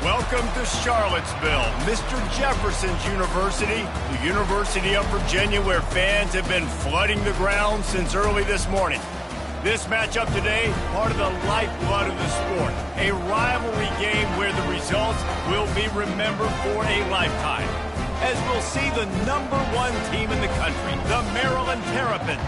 Welcome to Charlottesville, Mr. Jefferson's University, the University of Virginia, where fans have been flooding the ground since early this morning. This matchup today, part of the lifeblood of the sport, a rivalry game where the results will be remembered for a lifetime. As we'll see the #1 team in the country, the Maryland Terrapins,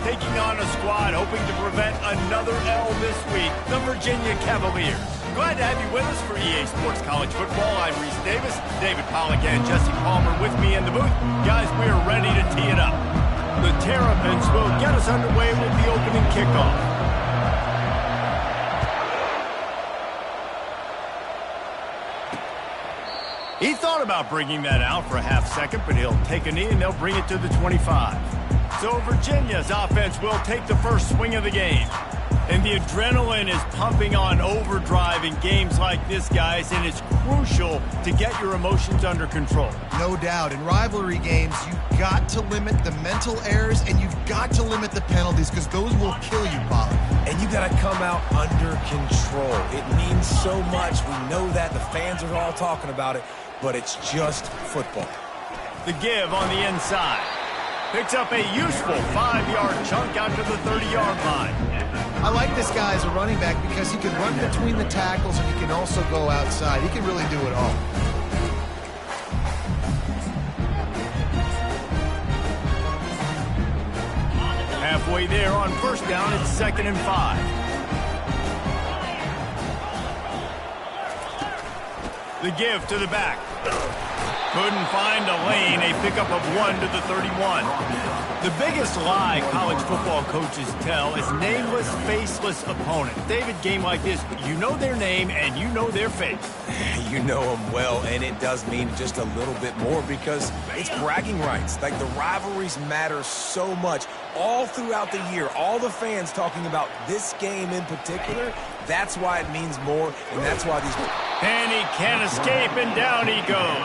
taking on a squad hoping to prevent another L this week, the Virginia Cavaliers. Glad to have you with us for EA Sports College Football. I'm Reese Davis, David Pollack and Jesse Palmer with me in the booth. Guys, we are ready to tee it up. The Terrapins will get us underway with the opening kickoff. He thought about bringing that out for a half second, but he'll take a knee and they'll bring it to the 25. So Virginia's offense will take the first swing of the game. And the adrenaline is pumping on overdrive in games like this, guys, and it's crucial to get your emotions under control. No doubt. In rivalry games, you've got to limit the mental errors and you've got to limit the penalties because those will kill you, Bob. And you got to come out under control. It means so much. We know that. The fans are all talking about it, but it's just football. The give on the inside. Picks up a useful 5-yard chunk out to the 30-yard line. I like this guy as a running back because he can run between the tackles and he can also go outside. He can really do it all. Halfway there on first down, it's 2nd and 5. The give to the back. Couldn't find a lane, a pickup of 1 to the 31. The biggest lie college football coaches tell is nameless, faceless opponent. David, game like this, you know their name and you know their face. You know them well, and it does mean just a little bit more because it's bragging rights. Like, the rivalries matter so much all throughout the year. All the fans talking about this game in particular, that's why it means more, and that's why these... And he can't escape, and down he goes.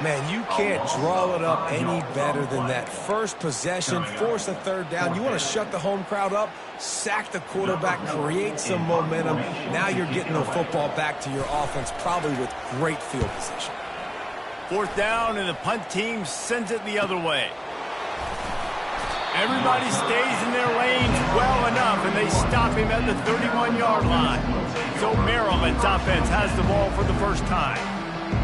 Man, you can't draw it up any better than that. First possession, force a third down. You want to shut the home crowd up, sack the quarterback, create some momentum. Now you're getting the football back to your offense, probably with great field position. 4th down, and the punt team sends it the other way. Everybody stays in their lanes well enough, and they stop him at the 31-yard line. So Maryland's offense has the ball for the first time.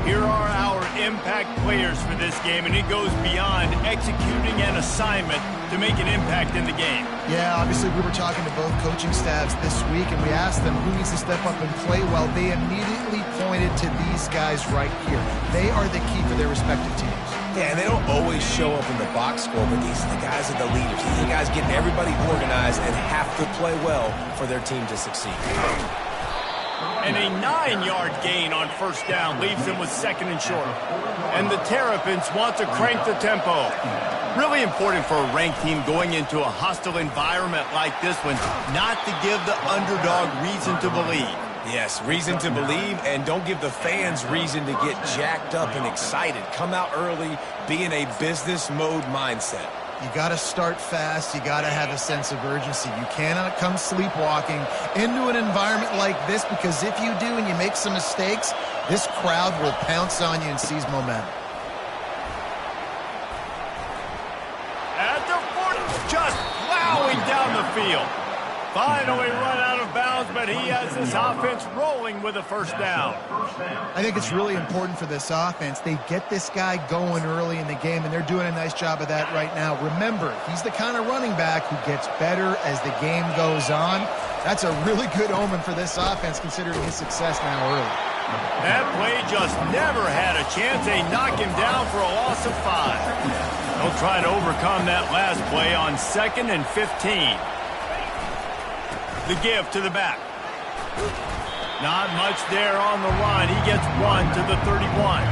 Here are our impact players for this game, and it goes beyond executing an assignment to make an impact in the game. Yeah, obviously we were talking to both coaching staffs this week, and we asked them who needs to step up and play well. They immediately pointed to these guys right here. They are the key for their respective teams. Yeah, and they don't always show up in the box score, but these are the guys that are the leaders. These are the guys getting everybody organized and have to play well for their team to succeed. And a 9-yard gain on first down leaves them with 2nd and short. And the Terrapins want to crank the tempo. Really important for a ranked team going into a hostile environment like this one, not to give the underdog reason to believe. Yes, reason to believe, and don't give the fans reason to get jacked up and excited. Come out early, be in a business mode mindset. You got to start fast. You got to have a sense of urgency. You cannot come sleepwalking into an environment like this, because if you do and you make some mistakes, this crowd will pounce on you and seize momentum. At the 40, just plowing down the field. Finally run out of bounds, but he has this offense rolling with a first down. I think it's really important for this offense. They get this guy going early in the game, and they're doing a nice job of that right now. Remember, he's the kind of running back who gets better as the game goes on. That's a really good omen for this offense, considering his success now early. That play just never had a chance. They knock him down for a loss of 5. They'll try to overcome that last play on 2nd and 15. The give to the back. Not much there on the run. He gets 1 to the 31.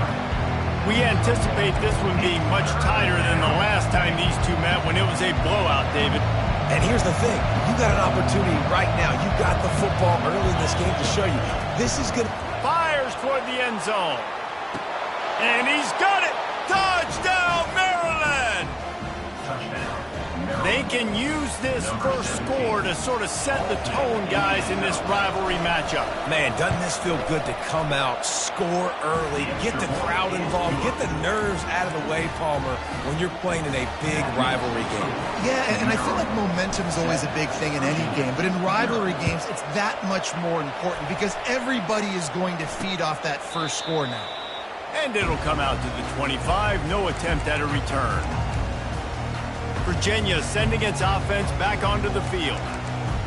We anticipate this one being much tighter than the last time these two met when it was a blowout, David. And here's the thing. You got an opportunity right now. You got the football early in this game to show you. This is good. Fires toward the end zone. And he's got it. Touchdown, Maryland! They can use this first score to sort of set the tone, guys, in this rivalry matchup. Man, doesn't this feel good to come out, score early, get the crowd involved, get the nerves out of the way, Palmer, when you're playing in a big rivalry game? Yeah, and I feel like momentum is always a big thing in any game, but in rivalry games, it's that much more important because everybody is going to feed off that first score now. And it'll come out to the 25, no attempt at a return. Virginia sending its offense back onto the field.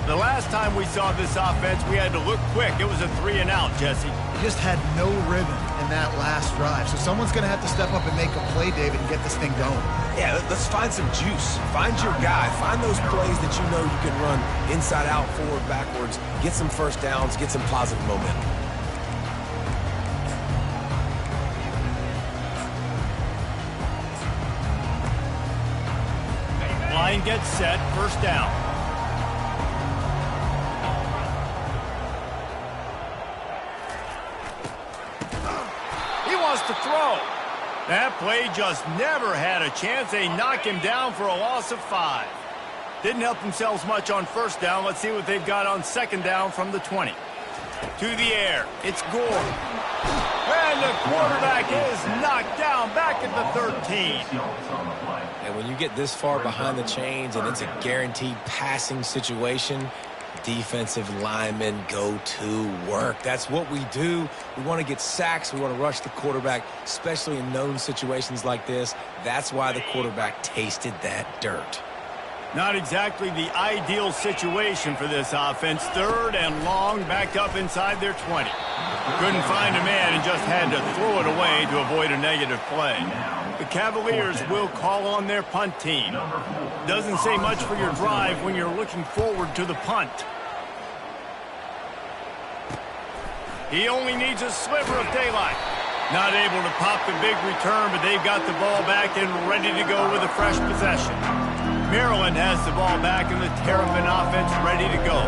The last time we saw this offense, we had to look quick. It was a 3-and-out, Jesse. He just had no rhythm in that last drive. So someone's going to have to step up and make a play, David, and get this thing going. Yeah, let's find some juice. Find your guy. Find those plays that you know you can run inside out, forward, backwards. Get some first downs. Get some positive momentum. Line gets set, first down. He wants to throw. That play just never had a chance. They knock him down for a loss of 5. Didn't help themselves much on first down. Let's see what they've got on second down from the 20. To the air. It's Gore. And the quarterback is knocked down back at the 13. And when you get this far behind the chains and it's a guaranteed passing situation, defensive linemen go to work. That's what we do. We want to get sacks. We want to rush the quarterback, especially in known situations like this. That's why the quarterback tasted that dirt. Not exactly the ideal situation for this offense. 3rd and long, backed up inside their 20. Couldn't find a man and just had to throw it away to avoid a negative play. The Cavaliers will call on their punt team. Doesn't say much for your drive when you're looking forward to the punt. He only needs a sliver of daylight. Not able to pop the big return, but they've got the ball back and ready to go with a fresh possession. Maryland has the ball back and the Terrapin offense ready to go.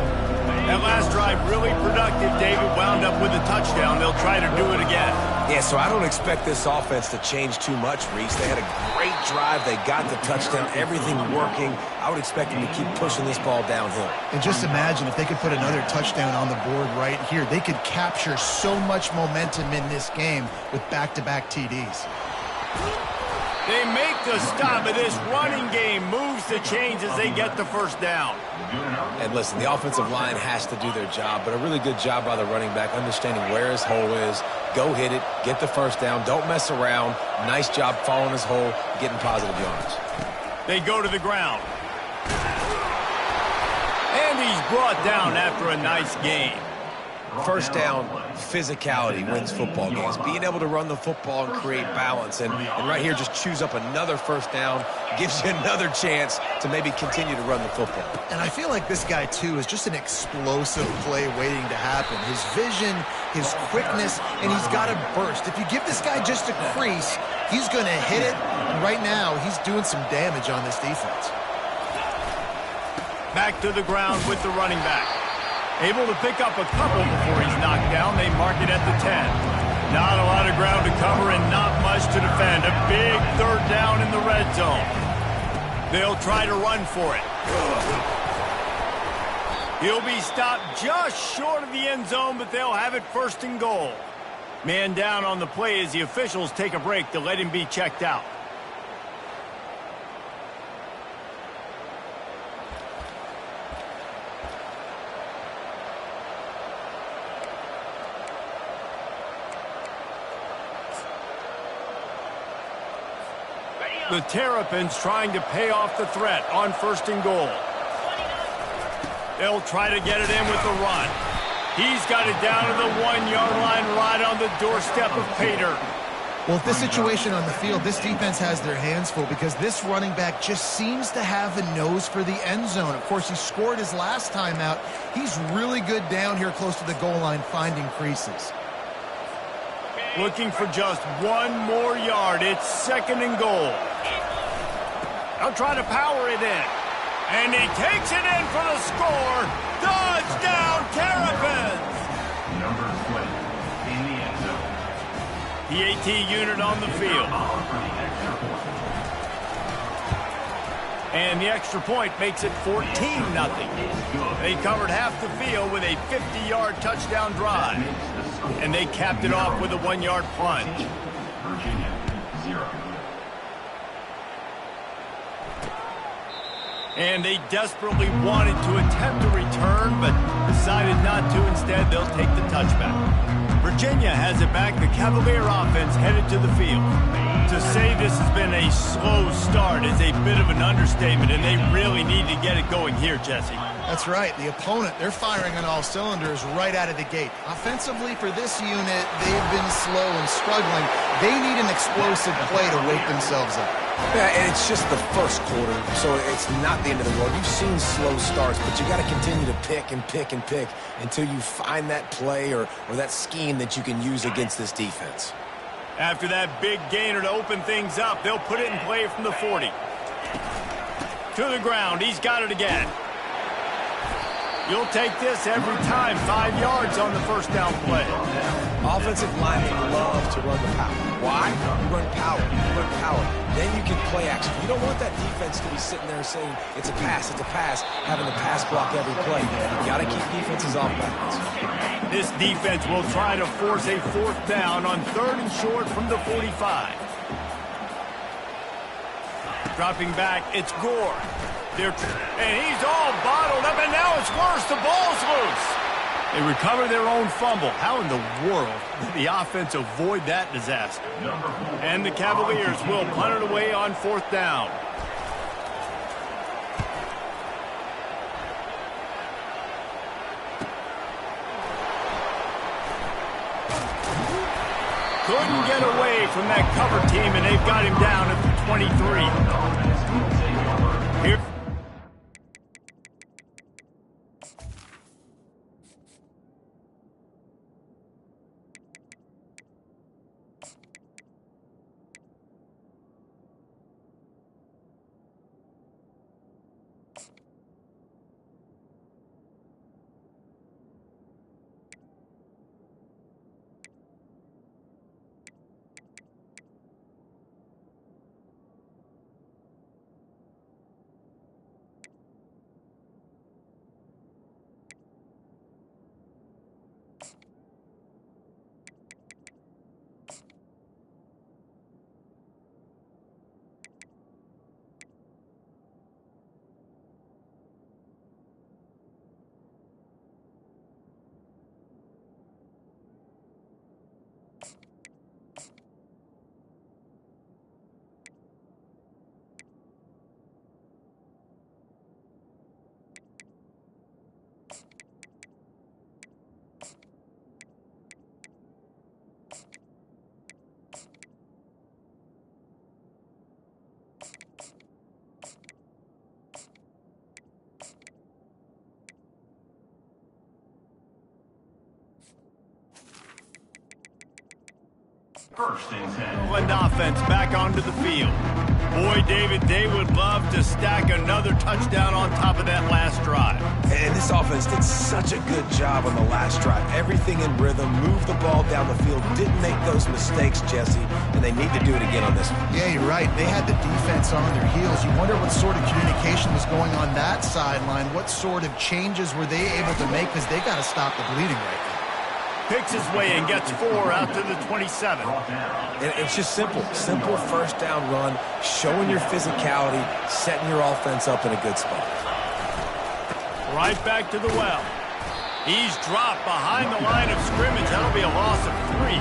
That last drive really productive. David wound up with a touchdown. They'll try to do it again. Yeah, so I don't expect this offense to change too much, Reese. They had a great drive. They got the touchdown. Everything working. I would expect them to keep pushing this ball downhill. And just imagine if they could put another touchdown on the board right here. They could capture so much momentum in this game with back-to-back TDs. They make the stop, but this running game moves the chains as they get the first down. And listen, the offensive line has to do their job, but a really good job by the running back, understanding where his hole is. Go hit it, get the first down, don't mess around. Nice job following his hole, getting positive yards. They go to the ground. And he's brought down after a nice game. First down, physicality wins football games. Being able to run the football and create balance. And right here, just choose up another first down, gives you another chance to maybe continue to run the football. And I feel like this guy, too, is just an explosive play waiting to happen. His vision, his quickness, and he's got a burst. If you give this guy just a crease, he's going to hit it. And right now, he's doing some damage on this defense. Back to the ground with the running back. Able to pick up a couple before he's knocked down. They mark it at the 10. Not a lot of ground to cover and not much to defend. A big 3rd down in the red zone. They'll try to run for it. He'll be stopped just short of the end zone, but they'll have it 1st and goal. Man down on the play as the officials take a break to let him be checked out. The Terrapins trying to pay off the threat on 1st and goal. They'll try to get it in with the run. He's got it down to the 1-yard line right on the doorstep of Pater. Well, if this situation on the field, this defense has their hands full because this running back just seems to have a nose for the end zone. Of course, he scored his last time out. He's really good down here close to the goal line finding creases. Looking for just 1 more yard. It's 2nd and goal. They'll try to power it in. And he takes it in for the score. Touchdown, Terrapins! Number 20 in the end zone. PAT unit on the field. And the extra point makes it 14-0. They covered half the field with a 50-yard touchdown drive. And they capped it off with a 1-yard plunge. Virginia, 0. And they desperately wanted to attempt a return, but decided not to. Instead, they'll take the touchback. Virginia has it back. The Cavalier offense headed to the field. To say this has been a slow start is a bit of an understatement, and they really need to get it going here, Jesse. That's right. The opponent, they're firing on all cylinders right out of the gate. Offensively, for this unit, they've been slow and struggling. They need an explosive play to wake themselves up. Yeah, and it's just the first quarter, so it's not the end of the world. You've seen slow starts, but you got to continue to pick and pick and pick until you find that play or that scheme that you can use against this defense. After that big gainer to open things up, they'll put it in play from the 40. To the ground. He's got it again. You'll take this every time. 5 yards on the first down play. Offensive linemen love to run the power. Why? You run power. You run power. Then you can play action. You don't want that defense to be sitting there saying, it's a pass, having to pass block every play. You got to keep defenses off balance. This defense will try to force a 4th down on 3rd and short from the 45. Dropping back, it's Gore. And he's all bottled up, and now it's worse. The ball's loose. They recover their own fumble. How in the world did the offense avoid that disaster? And the Cavaliers will punt it away on 4th down. Couldn't get away from that cover team, and they've got him down at the 23. Here. First and 10. And offense back onto the field. Boy, David, they would love to stack another touchdown on top of that last drive. And this offense did such a good job on the last drive. Everything in rhythm, moved the ball down the field, didn't make those mistakes, Jesse, and they need to do it again on this one. Yeah, you're right. They had the defense on their heels. You wonder what sort of communication was going on that sideline. What sort of changes were they able to make, because they got to stop the bleeding right now. Picks his way and gets 4 out to the 27. And it's just simple. Simple first down run, showing your physicality, setting your offense up in a good spot. Right back to the well. He's dropped behind the line of scrimmage. That'll be a loss of 3.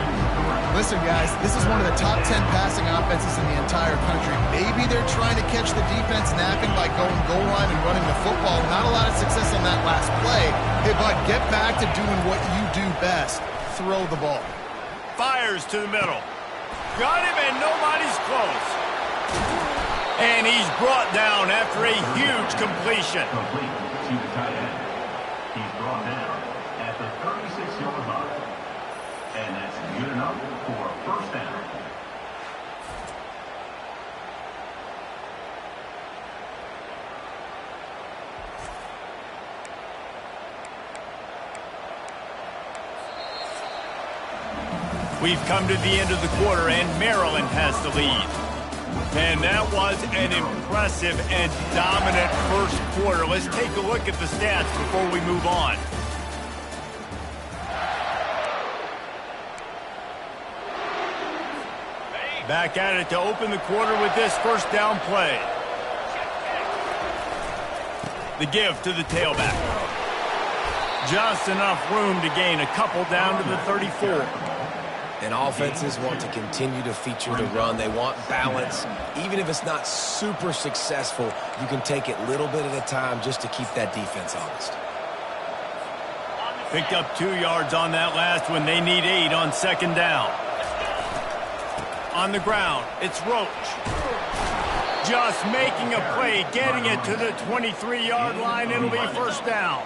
Listen, guys, this is one of the top 10 passing offenses in the entire country. Maybe they're trying to catch the defense napping by going goal line and running the football. Not a lot of success on that last play. Hey, Bud, get back to doing what you do best. Throw the ball. Fires to the middle. Got him, and nobody's close. And he's brought down after a huge completion. Complete to the tight end. He's brought down at the 36-yard line. And that's good enough for a first down. We've come to the end of the quarter, and Maryland has the lead. And that was an impressive and dominant first quarter. Let's take a look at the stats before we move on. Back at it to open the quarter with this first down play. The give to the tailback. Just enough room to gain a couple down to the 34. And offenses want to continue to feature the run. They want balance. Even if it's not super successful, you can take it little bit at a time just to keep that defense honest. Picked up 2 yards on that last one. They need 8 on second down. On the ground, it's Roach. Just making a play, getting it to the 23-yard line. It'll be first down.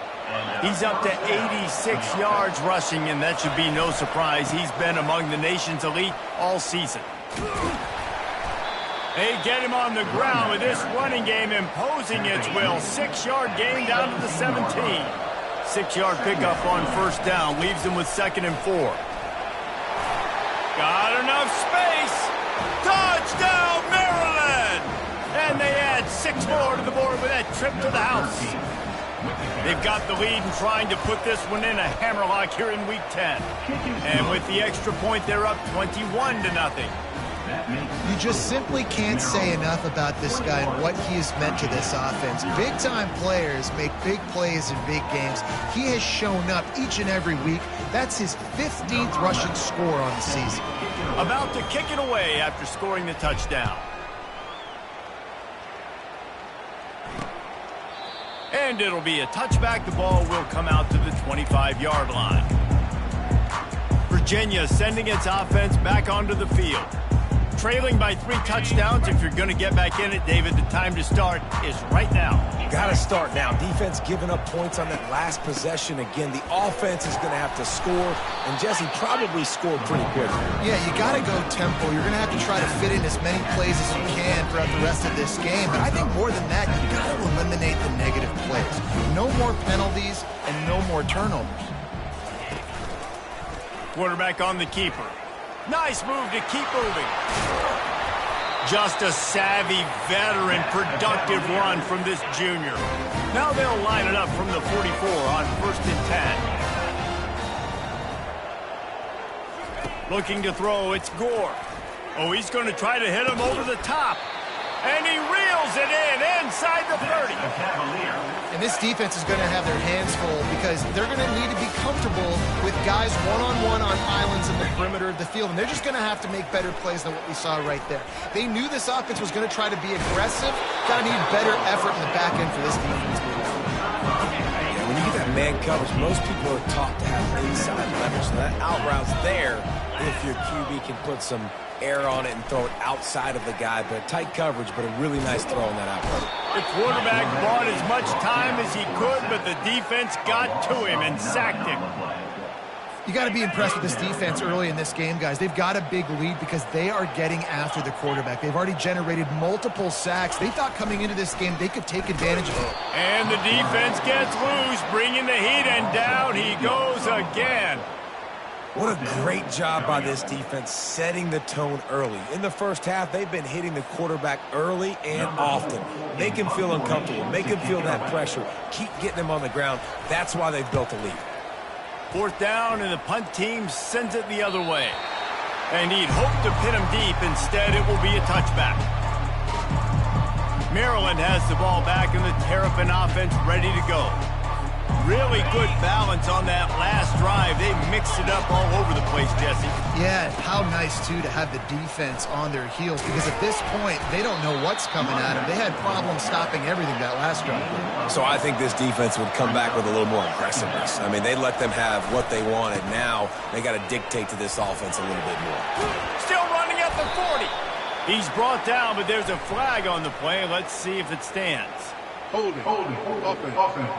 He's up to 86 yards rushing, and that should be no surprise. He's been among the nation's elite all season. They get him on the ground with this running game imposing its will. 6-yard gain down to the 17. 6-yard pickup on first down. Leaves him with 2nd and 4. Got enough space. Touchdown, Maryland! And they add 6 more to the board with that trip to the house. They've got the lead and trying to put this one in a hammerlock here in Week 10. And with the extra point, they're up 21-0. You just simply can't say enough about this guy and what he has meant to this offense. Big-time players make big plays in big games. He has shown up each and every week. That's his 15th rushing score on the season. About to kick it away after scoring the touchdown. And it'll be a touchback. The ball will come out to the 25-yard line. Virginia sending its offense back onto the field. Trailing by 3 touchdowns. If you're going to get back in it, David, the time to start is right now. Got to start now. Defense giving up points on that last possession. Again, the offense is going to have to score. And Jesse probably scored pretty quick. Yeah, you got to go tempo. You're going to have to try to fit in as many plays as you can throughout the rest of this game. But I think more than that, you got to eliminate the negative plays. No more penalties and no more turnovers. Quarterback on the keeper. Nice move to keep moving. Just a savvy, veteran, productive run from this junior. Now they'll line it up from the 44 on 1st and 10. Looking to throw, it's Gore. Oh, he's going to try to hit him over the top. And he reels it in inside the 30. And this defense is going to have their hands full because they're going to need to be comfortable with guys one-on-one on islands in the perimeter of the field. And they're just going to have to make better plays than what we saw right there. They knew this offense was going to try to be aggressive. Got to need better effort in the back end for this defense. Yeah, when you get that man coverage, most people are taught to have inside leverage. So that out route's there if your QB can put some air on it and throw it outside of the guy. But tight coverage, but a really nice throw on that out route. The quarterback bought as much time as he could, but the defense got to him and sacked him. You got to be impressed with this defense early in this game, guys. They've got a big lead because they are getting after the quarterback. They've already generated multiple sacks. They thought coming into this game they could take advantage of it. And the defense gets loose, bringing the heat, and down he goes again. What a great job by this defense setting the tone early. In the first half, they've been hitting the quarterback early and often. Make him feel uncomfortable. Make him feel that pressure. Keep getting him on the ground. That's why they've built a lead. 4th down, and the punt team sends it the other way. And he'd hoped to pin him deep. Instead, it will be a touchback. Maryland has the ball back, and the Terrapin offense ready to go. Really good balance on that last drive. They mixed it up all over the place, Jesse. Yeah, how nice, too, to have the defense on their heels because at this point, they don't know what's coming at them. They had problems stopping everything that last drive. So I think this defense would come back with a little more aggressiveness. I mean, they let them have what they wanted. Now they got to dictate to this offense a little bit more. Still running at the 40. He's brought down, but there's a flag on the play. Let's see if it stands. Holding, offense.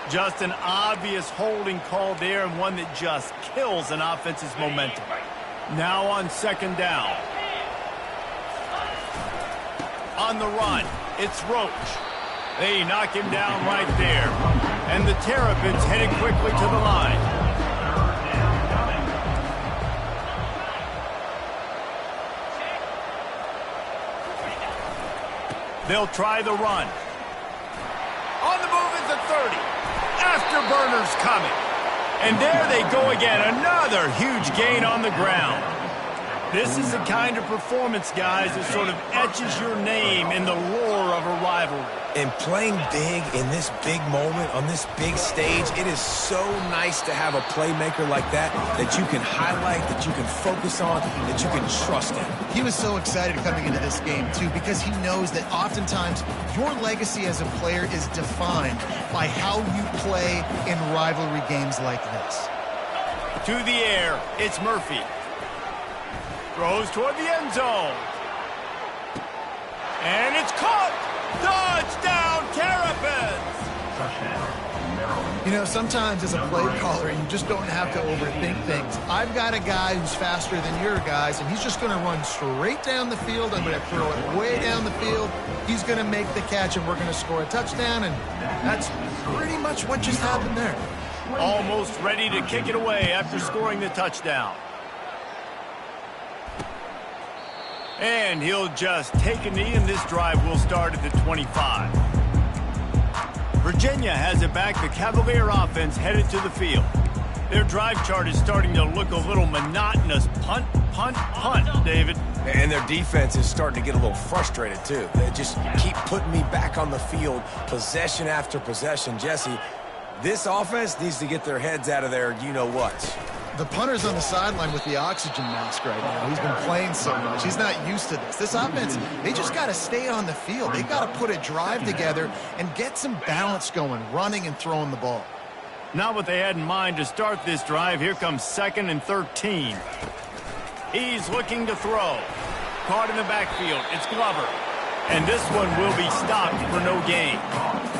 Just an obvious holding call there, and one that just kills an offense's momentum. Now on 2nd down. On the run, it's Roach. They knock him down right there. And the Terrapins headed quickly to the line. They'll try the run. On the move is the 30. Afterburners coming. And there they go again. Another huge gain on the ground. This is the kind of performance, guys, that sort of etches your name in the lore of a rivalry. And playing big in this big moment, on this big stage, it is so nice to have a playmaker like that you can highlight, that you can focus on, that you can trust in. He was so excited coming into this game, too, because he knows that oftentimes your legacy as a player is defined by how you play in rivalry games like this. To the air, it's Murphy. Throws toward the end zone. And it's caught! Touchdown, Terrapins! You know, sometimes as a play caller, you just don't have to overthink things. I've got a guy who's faster than your guys, and he's just going to run straight down the field. I'm going to throw it way down the field. He's going to make the catch, and we're going to score a touchdown, and that's pretty much what just happened there. Almost ready to kick it away after scoring the touchdown. And he'll just take a knee, and this drive will start at the 25. Virginia has it back. The Cavalier offense headed to the field. Their drive chart is starting to look a little monotonous. Punt, punt, punt, David. And their defense is starting to get a little frustrated, too. They just keep putting me back on the field, possession after possession. Jesse, this offense needs to get their heads out of their you-know-whats. The punter's on the sideline with the oxygen mask right now. He's been playing so much. He's not used to this. This offense, they just got to stay on the field. They've got to put a drive together and get some balance going, running and throwing the ball. Not what they had in mind to start this drive. Here comes 2nd and 13. He's looking to throw. Caught in the backfield. It's Glover. And this one will be stopped for no gain.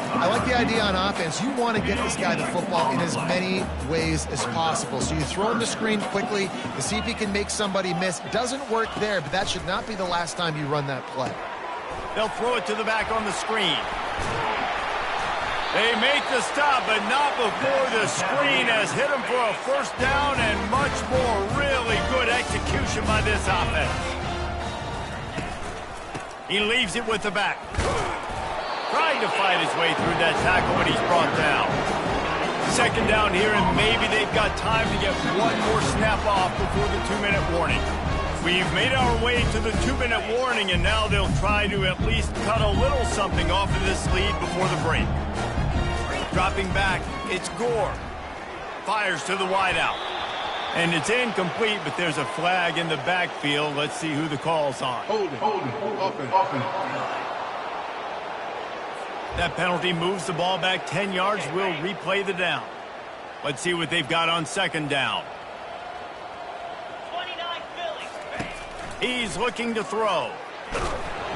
I like the idea on offense. You want to get this guy the football in as many ways as possible. So you throw him the screen quickly to see if he can make somebody miss. Doesn't work there, but that should not be the last time you run that play. They'll throw it to the back on the screen. They make the stop, but not before the screen has hit him for a first down and much more. Really good execution by this offense. He leaves it with the back. Trying to fight his way through that tackle, but he's brought down. 2nd down here, and maybe they've got time to get one more snap off before the 2-minute warning. We've made our way to the 2-minute warning, and now they'll try to at least cut a little something off of this lead before the break. Dropping back, it's Gore. Fires to the wideout. And it's incomplete, but there's a flag in the backfield. Let's see who the call's on. Hold it. Offense. That penalty moves the ball back 10 yards. We'll replay the down. Let's see what they've got on 2nd down. 29 Phillies. He's looking to throw.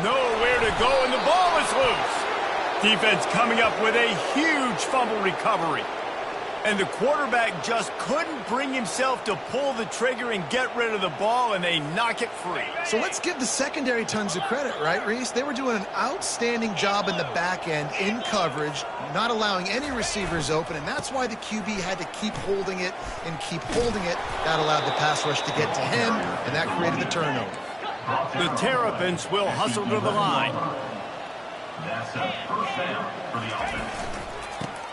Nowhere to go, and the ball is loose. Defense coming up with a huge fumble recovery. And the quarterback just couldn't bring himself to pull the trigger and get rid of the ball, and they knock it free. So let's give the secondary tons of credit, right, Reese? They were doing an outstanding job in the back end, in coverage, not allowing any receivers open, and that's why the QB had to keep holding it and keep holding it. That allowed the pass rush to get to him, and that created the turnover. The Terrapins will hustle to the line. That's a first down for the offense.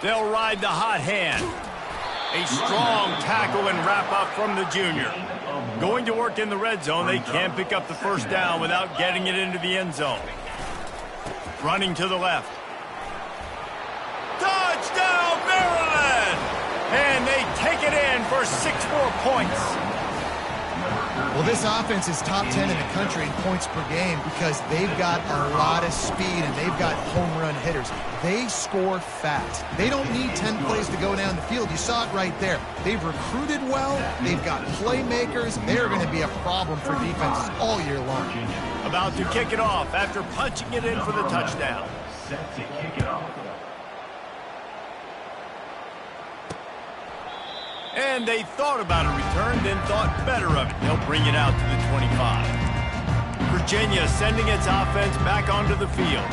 They'll ride the hot hand. A strong tackle and wrap up from the junior. Going to work in the red zone. They can't pick up the first down without getting it into the end zone. Running to the left. Touchdown, Maryland! And they take it in for 6 more points. Well, this offense is top 10 in the country in points per game because they've got a lot of speed and they've got home run hitters. They score fast. They don't need 10 plays to go down the field. You saw it right there. They've recruited well. They've got playmakers. They're going to be a problem for defenses all year long. About to kick it off after punching it in for the touchdown. Set to kick it off. And they thought about a return, then thought better of it. They'll bring it out to the 25. Virginia sending its offense back onto the field.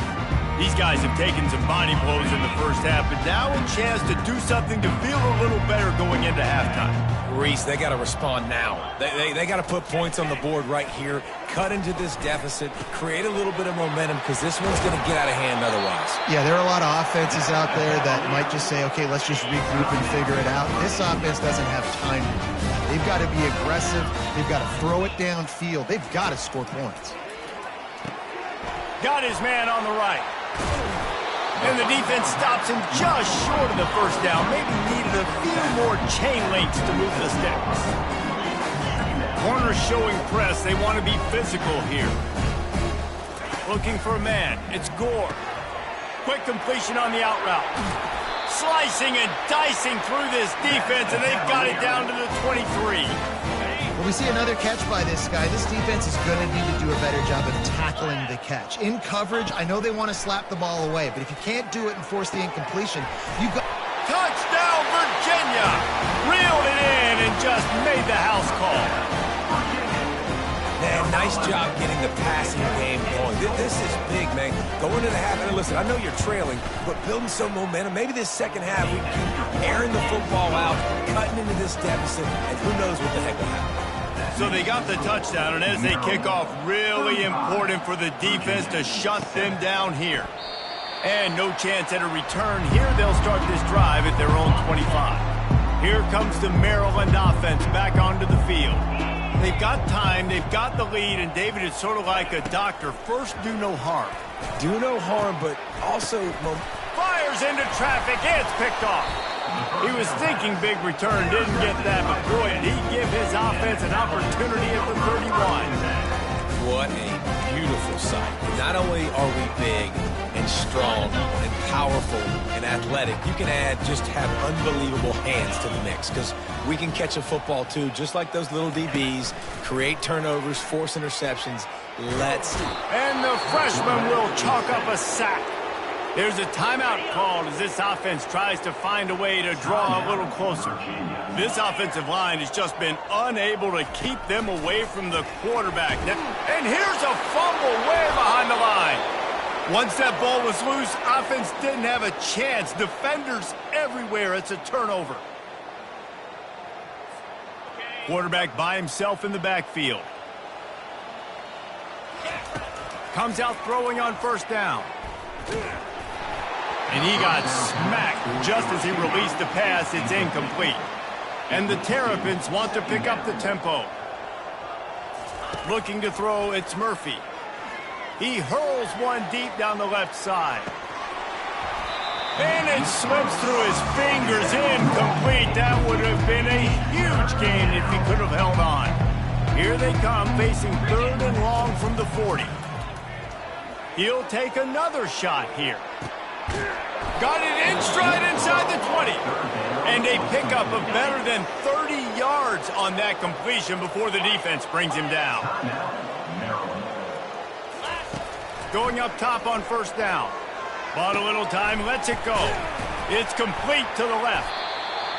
These guys have taken some body blows in the first half, but now a chance to do something to feel a little better going into halftime. Reese, they got to respond now. They got to put points on the board right here, cut into this deficit, create a little bit of momentum, because this one's going to get out of hand otherwise. Yeah, there are a lot of offenses out there that might just say, okay, let's just regroup and figure it out. This offense doesn't have time to do that. They've got to be aggressive. They've got to throw it downfield. They've got to score points. Got his man on the right. And the defense stops him just short of the first down. Maybe needed a few more chain links to move the sticks. Corners showing press. They want to be physical here. Looking for a man. It's Gore. Quick completion on the out route. Slicing and dicing through this defense, and they've got it down to the 23. When we see another catch by this guy, this defense is going to need to do a better job of tackling the catch. In coverage, I know they want to slap the ball away, but if you can't do it and force the incompletion, you got... Touchdown, Virginia! Reeled it in and just made the house call. Man, nice job getting the passing game going. This is big, man. Going into the half, and listen, I know you're trailing, but building some momentum. Maybe this second half, we keep airing the football out, cutting into this deficit, and who knows what the heck will happen. So they got the touchdown, and as they kick off, really important for the defense to shut them down here. And no chance at a return here. They'll start this drive at their own 25. Here comes the Maryland offense back onto the field. They've got time, they've got the lead, and David, it's sort of like a doctor. First, do no harm. Do no harm, but also... Fires into traffic, it's picked off. He was thinking big return, didn't get that, but boy, did he give his offense an opportunity at the 31. What a beautiful sight. Not only are we big and strong and powerful and athletic, you can just have unbelievable hands to the mix, because we can catch a football too, just like those little DBs, create turnovers, force interceptions. Let's... And the freshman will chalk up a sack. There's a timeout called as this offense tries to find a way to draw a little closer. This offensive line has just been unable to keep them away from the quarterback. And here's a fumble way behind the line. Once that ball was loose, offense didn't have a chance. Defenders everywhere. It's a turnover. Quarterback by himself in the backfield. Comes out throwing on first down. And he got smacked just as he released the pass. It's incomplete. And the Terrapins want to pick up the tempo. Looking to throw, it's Murphy. He hurls one deep down the left side. And it slips through his fingers, incomplete. That would have been a huge gain if he could have held on. Here they come, facing 3rd and long from the 40. He'll take another shot here. Got it in stride inside the 20. And a pickup of better than 30 yards on that completion before the defense brings him down. Going up top on first down. Bought a little time, lets it go. It's complete to the left.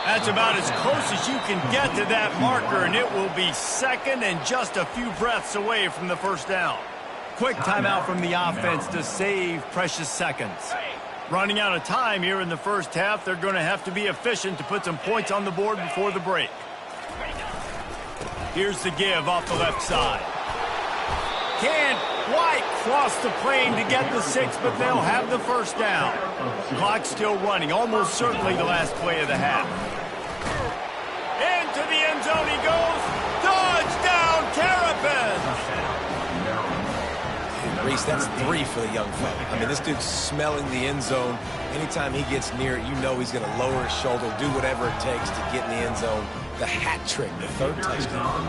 That's about as close as you can get to that marker, and it will be second and just a few breaths away from the first down. Quick timeout from the offense to save precious seconds. Running out of time here in the first half. They're going to have to be efficient to put some points on the board before the break. Here's the give off the left side. Can't quite cross the plane to get the 6, but they'll have the first down. Clock still running, almost certainly the last play of the half. Into the end zone he goes. Touchdown, Terrapins! Reese, that's 3 for the young fella. I mean, this dude's smelling the end zone. Anytime he gets near it, you know he's going to lower his shoulder, do whatever it takes to get in the end zone. The hat trick, the 3rd touchdown.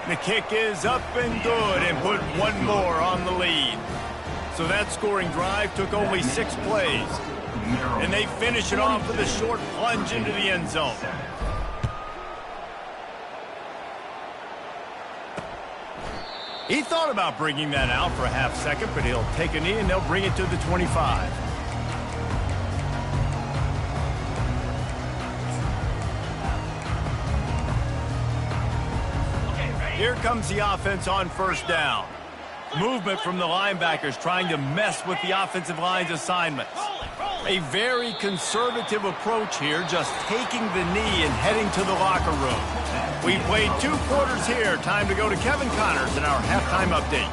The kick is up and good, and put one more on the lead. So that scoring drive took only 6 plays. And they finish it off with a short plunge into the end zone. He thought about bringing that out for a half second, but he'll take a knee and they'll bring it to the 25. Here comes the offense on first down. Movement from the linebackers trying to mess with the offensive line's assignments. A very conservative approach here, just taking the knee and heading to the locker room. We played 2 quarters here. Time to go to Kevin Connors in our halftime update.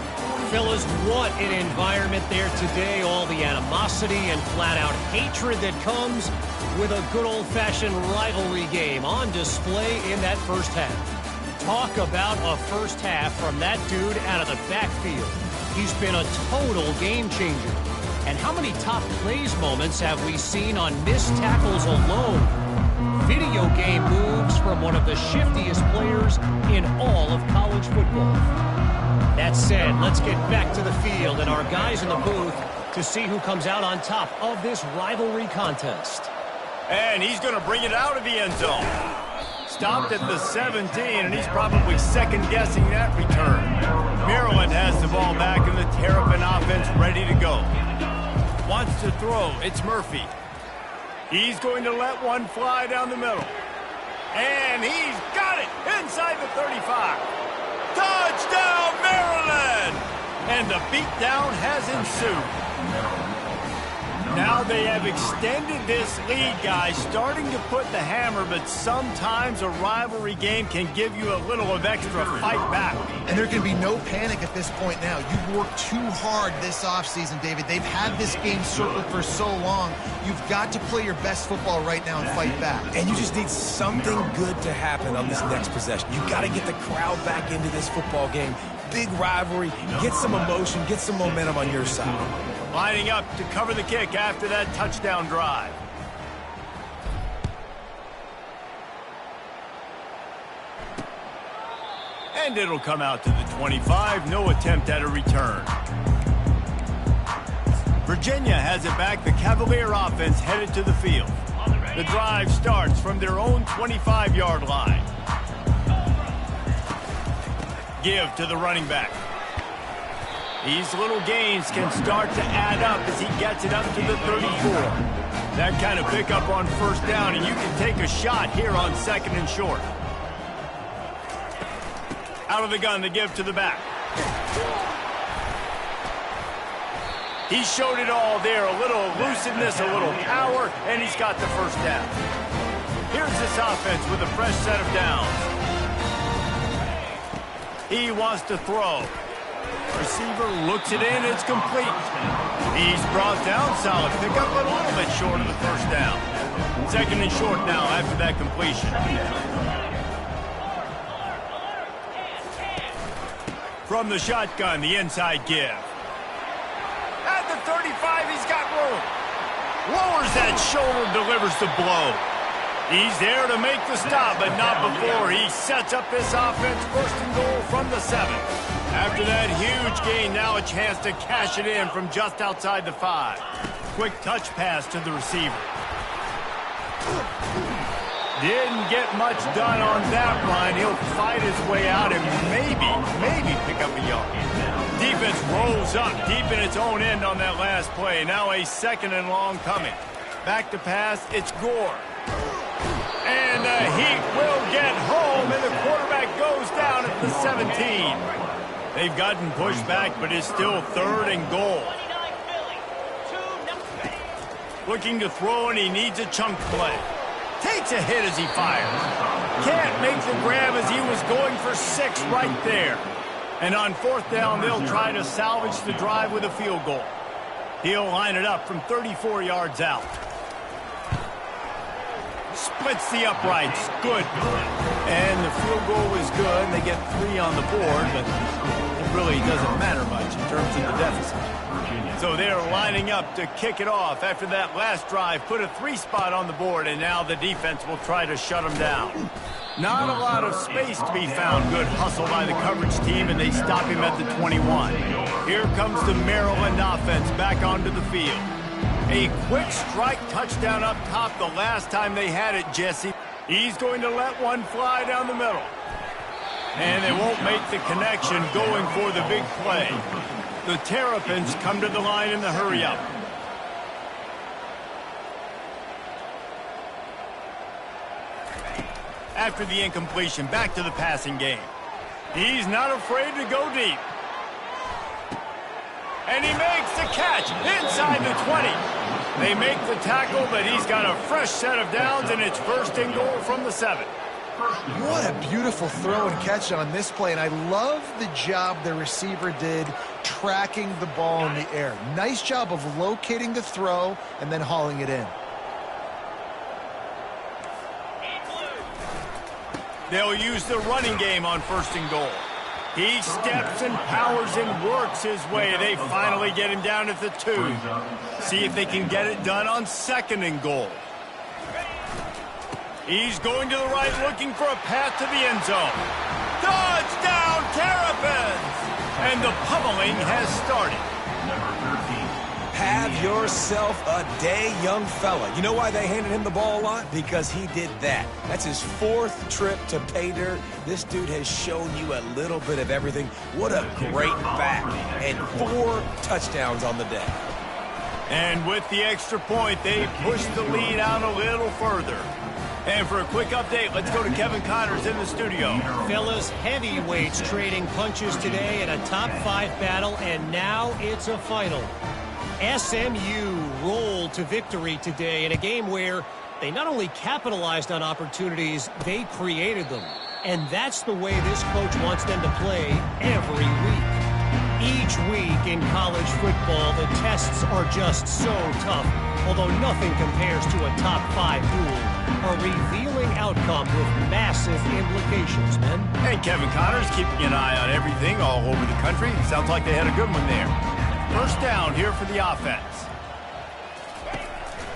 Fellas, what an environment there today. All the animosity and flat-out hatred that comes with a good old-fashioned rivalry game on display in that first half. Talk about a first half from that dude out of the backfield. He's been a total game changer. And how many top plays moments have we seen on missed tackles alone? Video game moves from one of the shiftiest players in all of college football. That said, let's get back to the field and our guys in the booth to see who comes out on top of this rivalry contest. And he's going to bring it out of the end zone. Stopped at the 17, and he's probably second-guessing that return. Maryland has the ball back, and the Terrapin offense ready to go. Wants to throw. It's Murphy. He's going to let one fly down the middle. And he's got it inside the 35. Touchdown, Maryland! And the beatdown has ensued. Now they have extended this lead, guys, starting to put the hammer, but sometimes a rivalry game can give you a little of extra fight back. And there can be no panic at this point now. You've worked too hard this offseason, David. They've had this game circled for so long. You've got to play your best football right now and fight back. And you just need something good to happen on this next possession. You've got to get the crowd back into this football game. Big rivalry, get some emotion, get some momentum on your side. Lining up to cover the kick after that touchdown drive. And it'll come out to the 25. No attempt at a return. Virginia has it back. The Cavalier offense headed to the field. The drive starts from their own 25-yard line. Give to the running back. These little gains can start to add up as he gets it up to the 34. That kind of pickup on first down, and you can take a shot here on 2nd and short. Out of the gun to give to the back. He showed it all there, a little elusiveness, a little power, and he's got the first down. Here's this offense with a fresh set of downs. He wants to throw. Receiver looks it in, it's complete. He's brought down, solid pickup, but a little bit short of the first down. 2nd and short now after that completion. From the shotgun, the inside give. At the 35, he's got room. Lowers that shoulder, delivers the blow. He's there to make the stop, but not before he sets up this offense. 1st and goal from the 7. After that huge gain, now a chance to cash it in from just outside the 5. Quick touch pass to the receiver. Didn't get much done on that run. He'll fight his way out and maybe pick up a yard. Defense rolls up deep in its own end on that last play. Now a 2nd and long coming. Back to pass, it's Gore. And the Heat will get home, and the quarterback goes down at the 17. They've gotten pushed back, but it's still 3rd and goal. Looking to throw, and he needs a chunk play. Takes a hit as he fires. Can't make the grab as he was going for 6 right there. And on 4th down, they'll try to salvage the drive with a field goal. He'll line it up from 34 yards out. Splits the uprights. Good. And the field goal was good. They get 3 on the board, but it really doesn't matter much in terms of the deficit. So they're lining up to kick it off after that last drive. Put a 3 spot on the board, and now the defense will try to shut them down. Not a lot of space to be found. Good hustle by the coverage team, and they stop him at the 21. Here comes the Maryland offense back onto the field. A quick strike touchdown up top the last time they had it, Jesse. He's going to let one fly down the middle. And they won't make the connection going for the big play. The Terrapins come to the line in the hurry-up. After the incompletion, back to the passing game. He's not afraid to go deep. And he makes the catch inside the 20. They make the tackle, but he's got a fresh set of downs, and it's first and goal from the 7. What a beautiful throw and catch on this play, and I love the job the receiver did tracking the ball in the air. Nice job of locating the throw and then hauling it in. They'll use the running game on first and goal. He steps and powers and works his way. They finally get him down at the 2. See if they can get it done on second and goal. He's going to the right, looking for a path to the end zone. Touchdown, Terrapins! And the pummeling has started. Have yourself a day, young fella. You know why they handed him the ball a lot? Because he did that. That's his 4th trip to pay dirt. This dude has shown you a little bit of everything. What a great back. And 4 touchdowns on the day. And with the extra point, they push the lead out a little further. And for a quick update, let's go to Kevin Connors in the studio. Fellas, heavyweights trading punches today in a top 5 battle, and now it's a final. SMU rolled to victory today in a game where they not only capitalized on opportunities, they created them. And that's the way this coach wants them to play every week. Each week in college football, the tests are just so tough, although nothing compares to a top 5 duel. A revealing outcome with massive implications, men. And Kevin Connors keeping an eye on everything all over the country. Sounds like they had a good one there. First down here for the offense.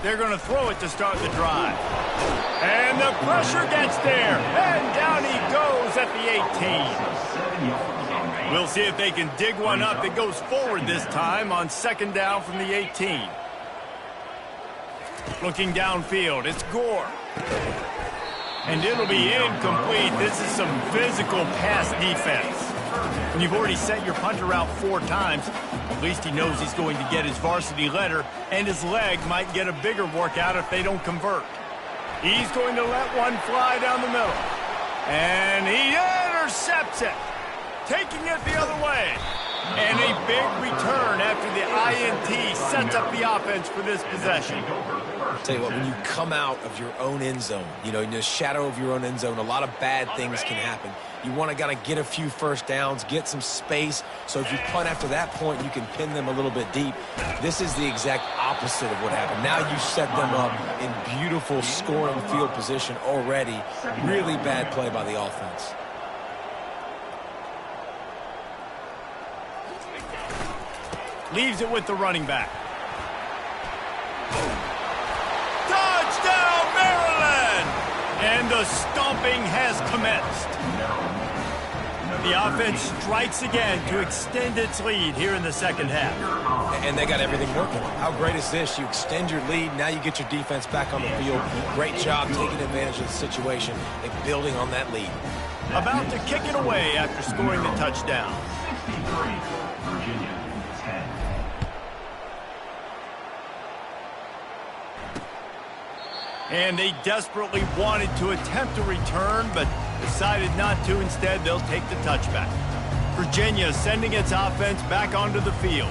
They're going to throw it to start the drive. And the pressure gets there. And down he goes at the 18. We'll see if they can dig one up that goes forward this time on second down from the 18. Looking downfield, it's Gore. And it'll be incomplete. This is some physical pass defense. When you've already set your punter out 4 times, at least he knows he's going to get his varsity letter, and his leg might get a bigger workout if they don't convert. He's going to let one fly down the middle. And he intercepts it, taking it the other way. And a big return after the INT sets up the offense for this possession. Tell you what, when you come out of your own end zone, in the shadow of your own end zone, a lot of bad things can happen. You want to kind of get a few first downs, get some space, so if you punt after that point, you can pin them a little bit deep. This is the exact opposite of what happened. Now you set them up in beautiful scoring field position already. Really bad play by the offense. Leaves it with the running back. Touchdown, Maryland! And the stomping has commenced. The offense strikes again to extend its lead here in the second half. And they got everything working. How great is this? You extend your lead, now you get your defense back on the field. Great job taking advantage of the situation and building on that lead. About to kick it away after scoring the touchdown. 63, Virginia, 10. And they desperately wanted to attempt a return, but decided not to. Instead, they'll take the touchback. Virginia sending its offense back onto the field.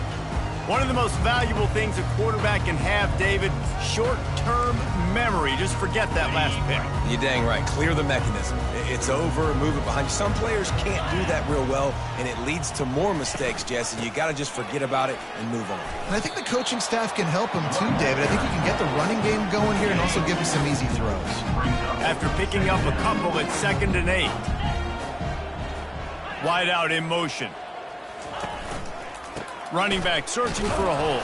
One of the most valuable things a quarterback can have, David, short-term memory. Just forget that last pick. You're dang right. Clear the mechanism. It's over, move it behind you. Some players can't do that real well, and it leads to more mistakes, Jesse. You got to just forget about it and move on. And I think the coaching staff can help him too, David. I think you can get the running game going here and also give him some easy throws. After picking up a couple at 2nd and 8. Wide out in motion. Running back searching for a hole.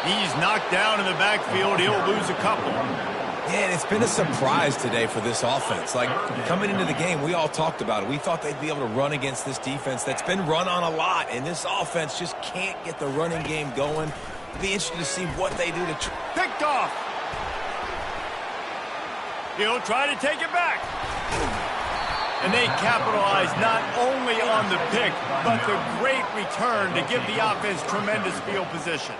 He's knocked down in the backfield. He'll lose a couple. Yeah, and it's been a surprise today for this offense. Like, coming into the game, we all talked about it. We thought they'd be able to run against this defense that's been run on a lot, and this offense just can't get the running game going. Be interested to see what they do to... Picked off. He'll try to take it back. And they capitalize not only on the pick, but the great return to give the offense tremendous field position.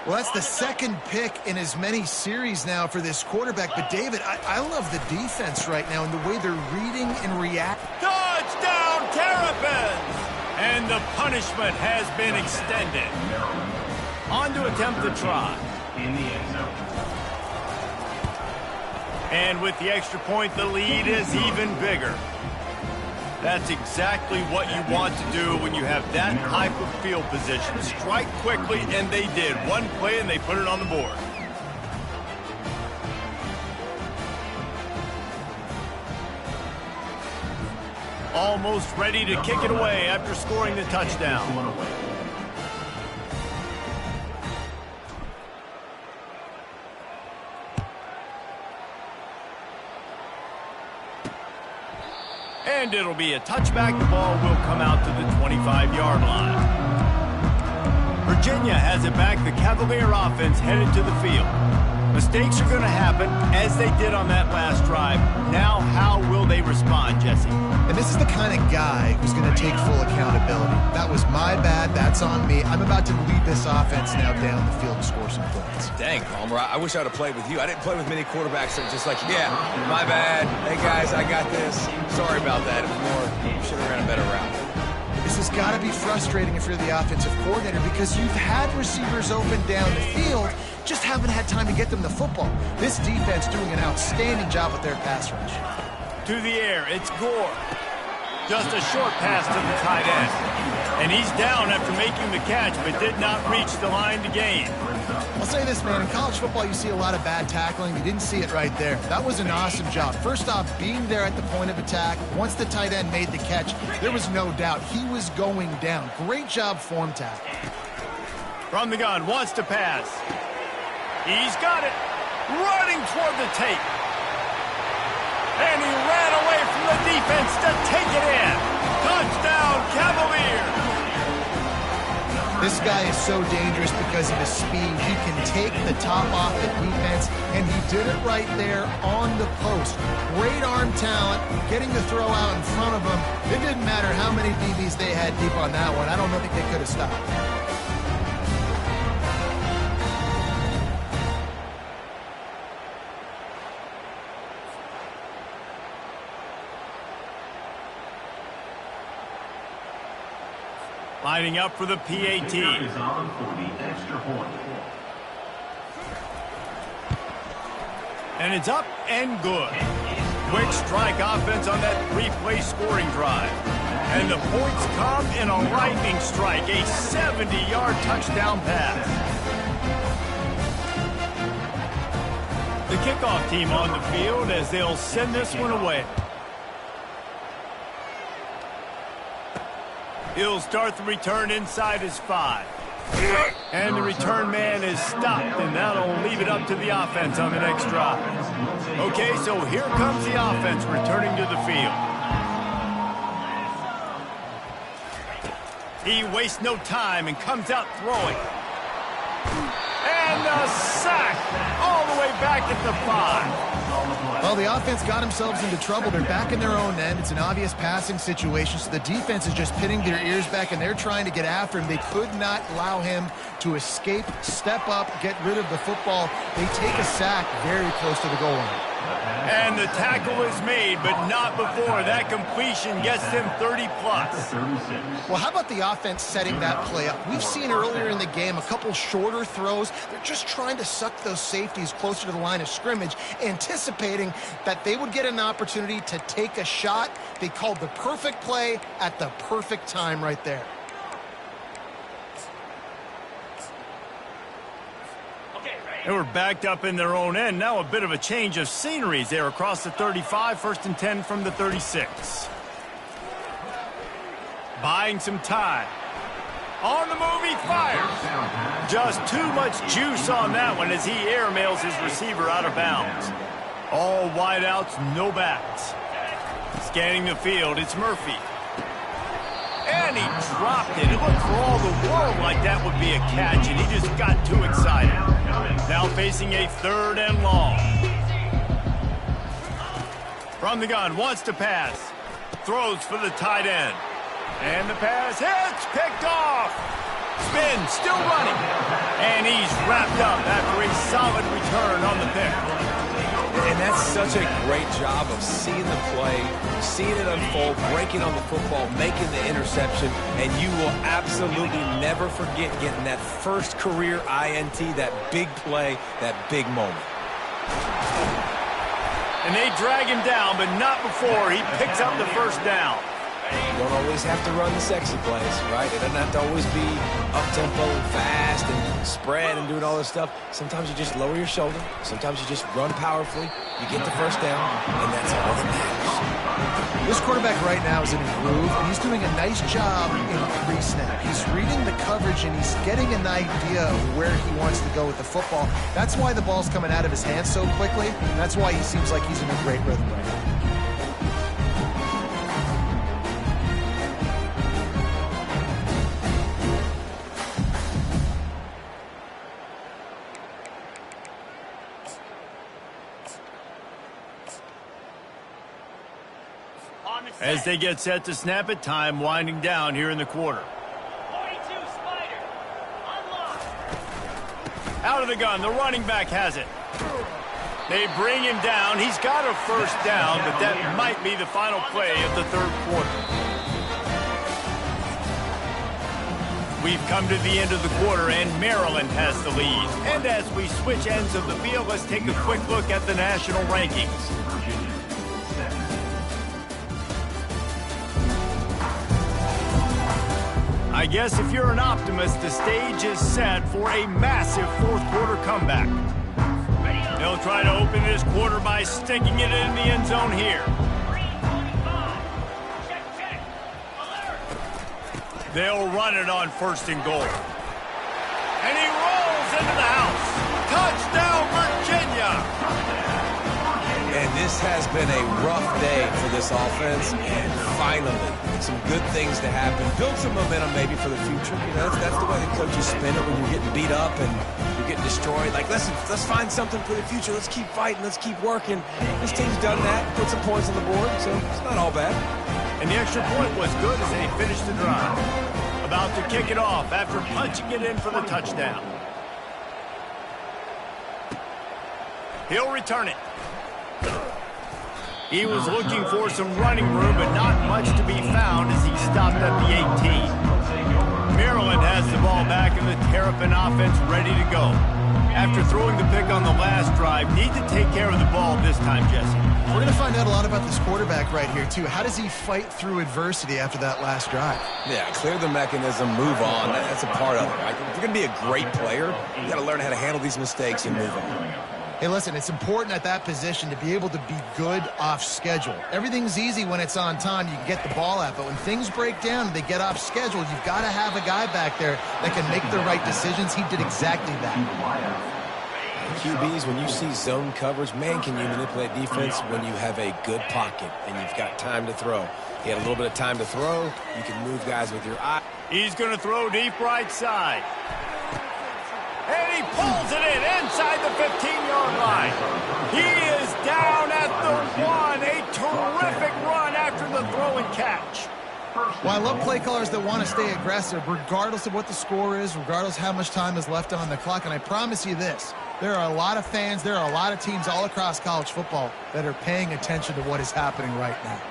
Well, that's the second pick in as many series now for this quarterback. But, David, I love the defense right now and the way they're reading and reacting. Touchdown, Terrapins! And the punishment has been extended. On to attempt the try. In the end zone. And with the extra point, the lead is even bigger. That's exactly what you want to do when you have that type of field position. Strike quickly, and they did. One play, and they put it on the board. Almost ready to kick it away after scoring the touchdown. And it'll be a touchback. The ball will come out to the 25-yard line. Virginia has it back. The Cavalier offense headed to the field. Mistakes are going to happen, as they did on that last drive. Now, how will they respond, Jesse? And this is the kind of guy who's going to take full accountability. That was my bad. That's on me. I'm about to lead this offense now down the field and score some points. Dang, Palmer, I wish I would have played with you. I didn't play with many quarterbacks that are just like, yeah, my bad. Hey, guys, I got this. Sorry about that. It was more, should have ran a better route. This has got to be frustrating if you're the offensive coordinator because you've had receivers open down the field, just haven't had time to get them the football. This defense doing an outstanding job with their pass rush. To the air, it's Gore. Just a short pass to the tight end. And he's down after making the catch, but did not reach the line to gain. I'll say this, man. In college football, you see a lot of bad tackling. You didn't see it right there. That was an awesome job. First off, being there at the point of attack. Once the tight end made the catch, there was no doubt he was going down. Great job form tackle. From the gun, wants to pass. He's got it. Running toward the tape. And he ran away from the defense to take it in. Touchdown, Cavaliers. This guy is so dangerous because of his speed. He can take the top off the defense, and he did it right there on the post. Great arm talent, getting the throw out in front of him. It didn't matter how many DBs they had deep on that one. I don't think they could have stopped. Lining up for the PAT. Is on for the extra point. And it's up and good. Quick strike offense on that three-play scoring drive. And the points come in a lightning strike, a 70-yard touchdown pass. The kickoff team on the field as they'll send this one away. He'll start the return inside his 5. And the return man is stopped, and that'll leave it up to the offense on the next drive. Okay, so here comes the offense returning to the field. He wastes no time and comes out throwing. And a sack all the way back at the 5. Well, the offense got themselves into trouble. They're back in their own end. It's an obvious passing situation, so the defense is just pinning their ears back, and they're trying to get after him. They could not allow him to escape, step up, get rid of the football. They take a sack very close to the goal line. And the tackle is made, but not before. That completion gets them 30-plus. Well, how about the offense setting that play up? We've seen earlier in the game a couple shorter throws. They're just trying to suck those safeties closer to the line of scrimmage, anticipating that they would get an opportunity to take a shot. They called the perfect play at the perfect time right there. They were backed up in their own end. Now a bit of a change of sceneries there across the 35. 1st and 10 from the 36. Buying some time. On the move, he fires. Just too much juice on that one as he airmails his receiver out of bounds. All wideouts, no backs. Scanning the field, it's Murphy. And he dropped it. It looked for all the world like that would be a catch, and he just got too excited. Now facing a 3rd and long. From the gun, wants to pass. Throws for the tight end. And the pass hits, picked off. Spin, still running. And he's wrapped up after a solid return on the pick. And that's such a great job of seeing the play, seeing it unfold, breaking on the football, making the interception, and you will absolutely never forget getting that first career INT, that big play, that big moment. And they drag him down, but not before he picks up the first down. You don't always have to run the sexy plays, right? It doesn't have to always be up-tempo and fast and spread and doing all this stuff. Sometimes you just lower your shoulder. Sometimes you just run powerfully. You get the first down, and that's all that matters. This quarterback right now is in a groove, and he's doing a nice job in pre-snap. He's reading the coverage, and he's getting an idea of where he wants to go with the football. That's why the ball's coming out of his hands so quickly. That's why he seems like he's in a great rhythm right now. As they get set to snap it, time winding down here in the quarter. 42 Spider. Unlock. Out of the gun, the running back has it. They bring him down. He's got a first down, but that might be the final play of the third quarter. We've come to the end of the quarter, and Maryland has the lead. And as we switch ends of the field, let's take a quick look at the national rankings. I guess if you're an optimist, the stage is set for a massive fourth quarter comeback. They'll try to open this quarter by sticking it in the end zone here. They'll run it on first and goal. And he rolls into the house. Touchdown, Virginia! And this has been a rough day for this offense, and finally, some good things to happen. Build some momentum maybe for the future. You know, that's the way the coaches spin it when you're getting beat up and you're getting destroyed. Like, let's find something for the future. Let's keep fighting. Let's keep working. This team's done that, put some points on the board, so it's not all bad. And the extra point was good as they finished the drive. About to kick it off after punching it in for the touchdown. He'll return it. He was looking for some running room, but not much to be found as he stopped at the 18. Maryland has the ball back and the Terrapin offense ready to go. After throwing the pick on the last drive, need to take care of the ball this time, Jesse. We're going to find out a lot about this quarterback right here, too. How does he fight through adversity after that last drive? Yeah, clear the mechanism, move on. That's a part of it, right? If you're going to be a great player, you got to learn how to handle these mistakes and move on. Hey, listen, it's important at that position to be able to be good off schedule. Everything's easy when it's on time. You can get the ball out. But when things break down and they get off schedule, you've got to have a guy back there that can make the right decisions. He did exactly that. QBs, when you see zone coverage, man, can you manipulate defense when you have a good pocket and you've got time to throw. He had a little bit of time to throw. You can move guys with your eye. He's going to throw deep right side. And he pulls it in inside the 15-yard line. He is down at the 1. A terrific run after the throw and catch. Well, I love play callers that want to stay aggressive regardless of what the score is, regardless how much time is left on the clock. And I promise you this, there are a lot of fans, there are a lot of teams all across college football that are paying attention to what is happening right now.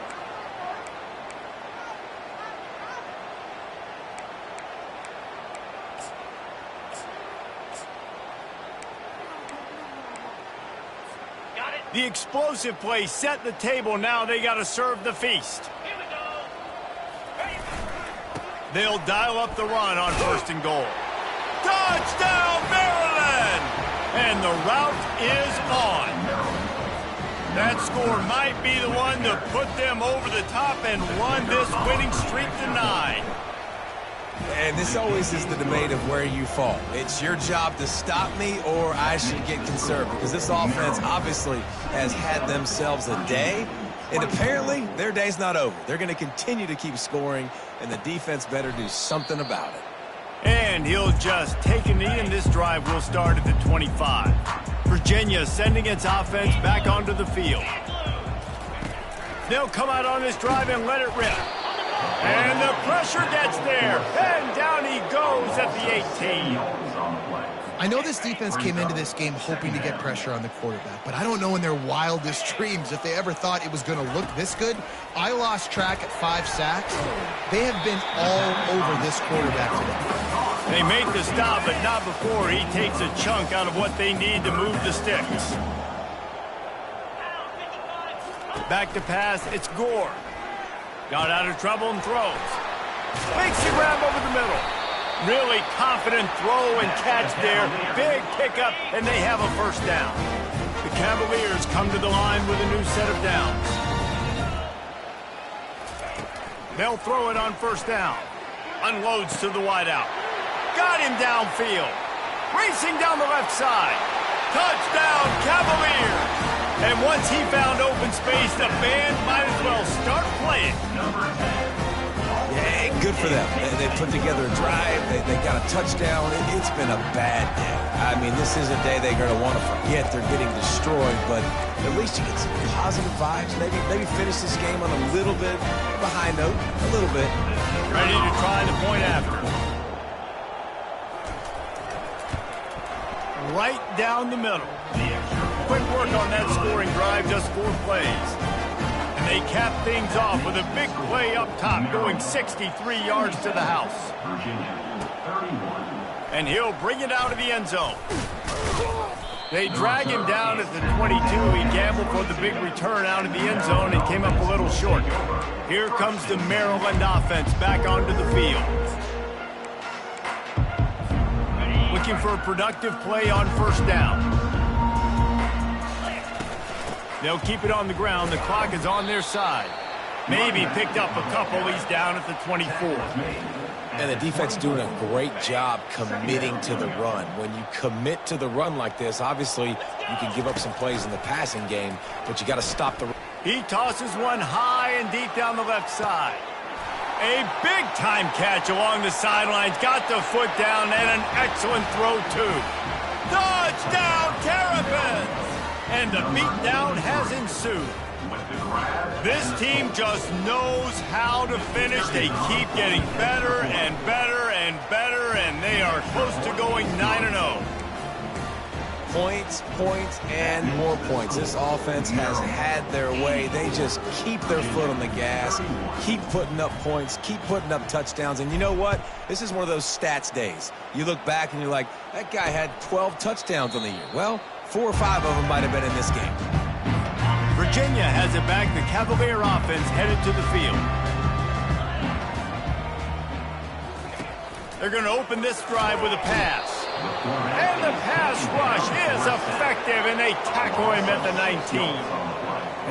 The explosive play set the table. Now they got to serve the feast. Here we go. Ready. They'll dial up the run on first and goal. Touchdown, Maryland! And the route is on. That score might be the one to put them over the top and run this winning streak to 9. And this always is the debate of where you fall. It's your job to stop me or I should get conserved, because this offense obviously has had themselves a day, and apparently their day's not over. They're going to continue to keep scoring, and the defense better do something about it. And he'll just take a knee, and this drive will start at the 25. Virginia sending its offense back onto the field. They'll come out on this drive and let it rip. And the pressure gets there. And down he goes at the 18. I know this defense came into this game hoping to get pressure on the quarterback, but I don't know in their wildest dreams if they ever thought it was going to look this good. I lost track at 5 sacks. They have been all over this quarterback today. They make the stop, but not before he takes a chunk out of what they need to move the sticks. Back to pass, it's Gore. Got out of trouble and throws. Makes the grab over the middle. Really confident throw and catch there. Big pickup, and they have a first down. The Cavaliers come to the line with a new set of downs. They'll throw it on first down. Unloads to the wideout. Got him downfield. Racing down the left side. Touchdown, Cavaliers! And once he found open space, the band might as well start playing. Yeah, good for them. They put together a drive. They got a touchdown. It's been a bad day. I mean, this is a day they're going to want to forget. They're getting destroyed, but at least you get some positive vibes. Maybe finish this game on a little bit of a high note, a little bit. Ready to try the point after. Right down the middle. Quick work on that scoring drive, just 4 plays. And they cap things off with a big play up top, going 63 yards to the house. And he'll bring it out of the end zone. They drag him down at the 22. He gambled for the big return out of the end zone and came up a little short. Here comes the Maryland offense back onto the field. Looking for a productive play on first down. They'll keep it on the ground. The clock is on their side. Maybe picked up a couple. He's down at the 24. And the defense doing a great job committing to the run. When you commit to the run like this, obviously you can give up some plays in the passing game, but you got to stop the run. He tosses one high and deep down the left side. A big-time catch along the sidelines. Got the foot down and an excellent throw, too. Touchdown, Terrapins! And the beatdown has ensued. This team just knows how to finish. They keep getting better and better and better, and they are close to going 9-0. Points, points, and more points. This offense has had their way. They just keep their foot on the gas, keep putting up points, keep putting up touchdowns. And you know what? This is one of those stats days. You look back and you're like, that guy had 12 touchdowns on the year. Well, 4 or 5 of them might have been in this game. Virginia has it back. The Cavalier offense headed to the field. They're going to open this drive with a pass. And the pass rush is effective, and they tackle him at the 19.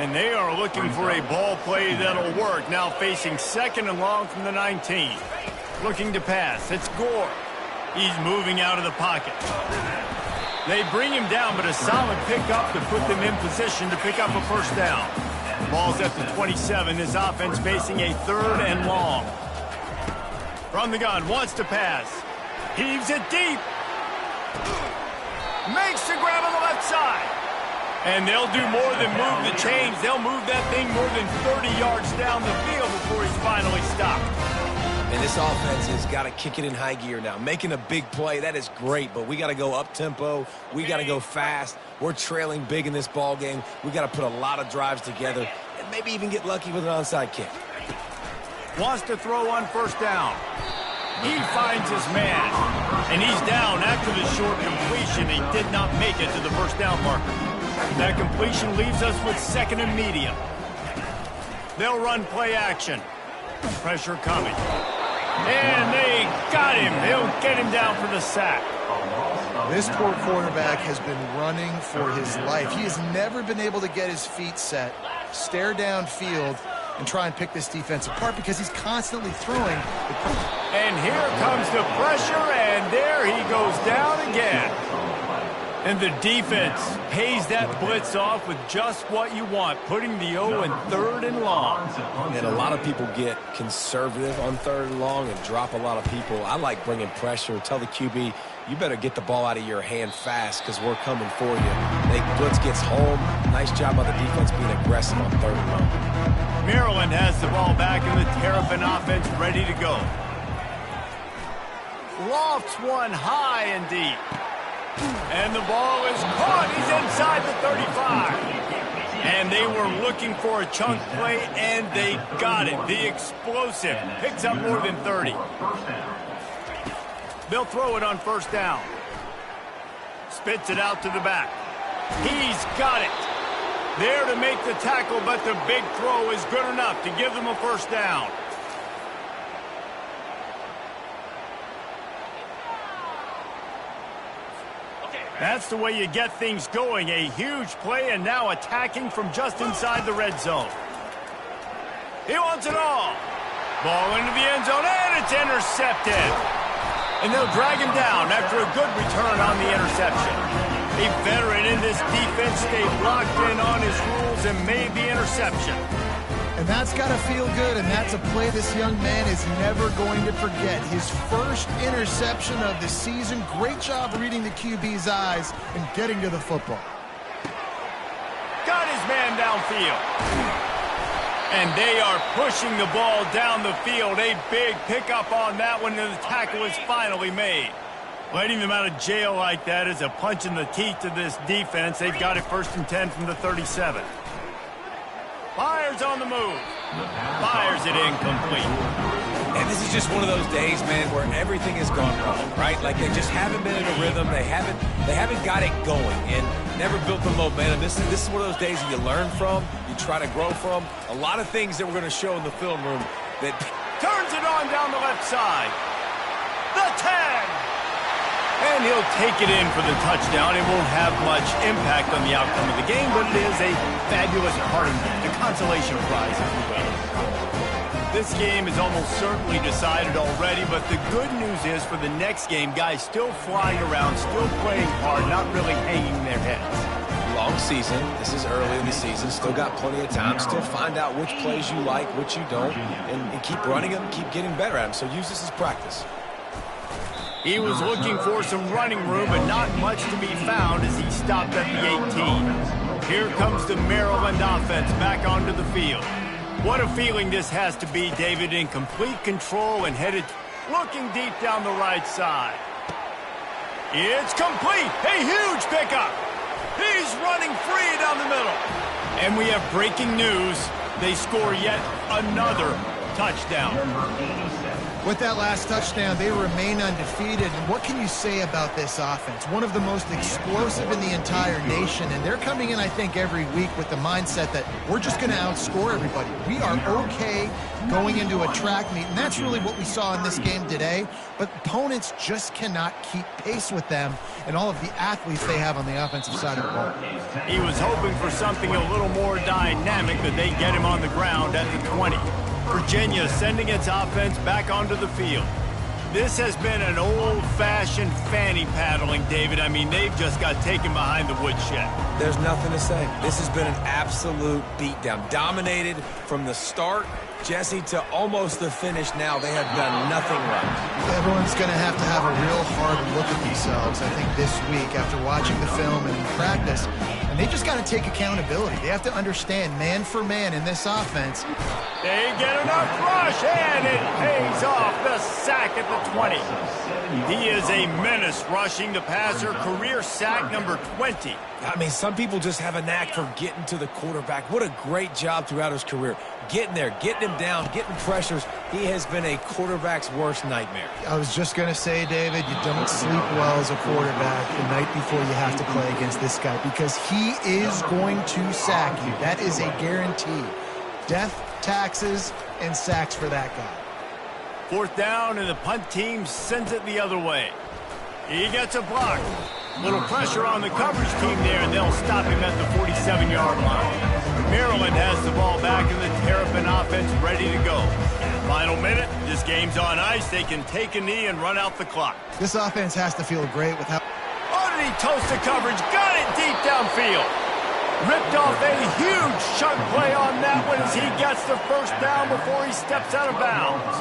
And they are looking for a ball play that'll work. Now facing second and long from the 19. Looking to pass. It's Gore. He's moving out of the pocket. They bring him down, but a solid pickup to put them in position to pick up a first down. Ball's at the 27. His offense facing a 3rd and long. From the gun, wants to pass. Heaves it deep. Makes the grab on the left side. And they'll do more than move the chains. They'll move that thing more than 30 yards down the field before he's finally stopped. And this offense has got to kick it in high gear now. Making a big play, that is great, but we got to go up-tempo. We got to go fast. We're trailing big in this ball game. We got to put a lot of drives together and maybe even get lucky with an onside kick. Wants to throw on first down. He finds his man, and he's down after the short completion. He did not make it to the first down marker. That completion leaves us with 2nd and medium. They'll run play action. Pressure coming. And they got him. They'll get him down for the sack. This poor quarterback has been running for his life. He has never been able to get his feet set, stare downfield, and try and pick this defense apart because he's constantly throwing. And here comes the pressure, and there he goes down again. And the defense pays that blitz off with just what you want, putting the O in 3rd and long. And a lot of people get conservative on 3rd and long and drop a lot of people. I like bringing pressure. Tell the QB, you better get the ball out of your hand fast because we're coming for you. Blitz gets home. Nice job by the defense being aggressive on 3rd and long. Maryland has the ball back, and the Terrapin offense ready to go. Lofts one high and deep. And the ball is caught. He's inside the 35. And they were looking for a chunk play, and they got it. The explosive picks up more than 30. They'll throw it on first down. Spits it out to the back. He's got it. There to make the tackle, but the big throw is good enough to give them a first down. That's the way you get things going. A huge play, and now attacking from just inside the red zone. He wants it all. Ball into the end zone, and it's intercepted. And they'll drag him down after a good return on the interception. A veteran in this defense stayed locked in on his rules and made the interception. And that's got to feel good, and that's a play this young man is never going to forget. His first interception of the season. Great job reading the QB's eyes and getting to the football. Got his man downfield. And they are pushing the ball down the field. A big pickup on that one, and the tackle is finally made. Letting them out of jail like that is a punch in the teeth to this defense. They've got it 1st and 10 from the 37. Fires on the move. Fires it incomplete. And this is just one of those days, man, where everything has gone wrong, right? Like they just haven't been in a rhythm. They haven't got it going and never built the momentum. This is one of those days that you learn from, you try to grow from. A lot of things that we're going to show in the film room that turns it on down the left side. The 10. And he'll take it in for the touchdown. It won't have much impact on the outcome of the game, but it is a fabulous part of the consolation prize, if you will. This game is almost certainly decided already, but the good news is for the next game, guys still flying around, still playing hard, not really hanging their heads. long season. This is early in the season. Still got plenty of time. Still find out which plays you like, which you don't, and keep running them, keep getting better at them. So use this as practice. He was looking for some running room, but not much to be found as he stopped at the 18. Here comes the Maryland offense back onto the field. What a feeling this has to be, David, in complete control and headed, looking deep down the right side. It's complete. A huge pickup. He's running free down the middle. And we have breaking news. They score yet another touchdown. With that last touchdown, they remain undefeated. And what can you say about this offense? One of the most explosive in the entire nation. And they're coming in, I think, every week with the mindset that we're just going to outscore everybody. We are okay going into a track meet. And that's really what we saw in this game today. But opponents just cannot keep pace with them and all of the athletes they have on the offensive side of the ball. He was hoping for something a little more dynamic, but they get him on the ground at the 20. Virginia sending its offense back onto the field. This has been an old-fashioned fanny paddling, David. I mean, they've just got taken behind the woodshed. There's nothing to say. This has been an absolute beatdown. Dominated from the start, Jesse, to almost the finish now. They have done nothing right. Everyone's going to have a real hard look at themselves, I think, this week after watching the film and in practice. And they just got to take accountability. They have to understand man for man in this offense. They get enough rush, and it pays off. The sack at the 20. He is a menace rushing the passer. Career sack number 20. I mean, some people just have a knack for getting to the quarterback. What a great job throughout his career. Getting there, getting him down, getting pressures. He has been a quarterback's worst nightmare. I was just going to say, David, you don't sleep well as a quarterback the night before you have to play against this guy because he is going to sack you. That is a guarantee. Death, taxes, and sacks for that guy. Fourth down, and the punt team sends it the other way. He gets a block. Little pressure on the coverage team there, and they'll stop him at the 47-yard line. Maryland has the ball back, and the Terrapin offense ready to go. Final minute. This game's on ice. They can take a knee and run out the clock. This offense has to feel great with how... Underneath toasted coverage. Got it deep downfield. Ripped off a huge chunk play on that one as he gets the first down before he steps out of bounds.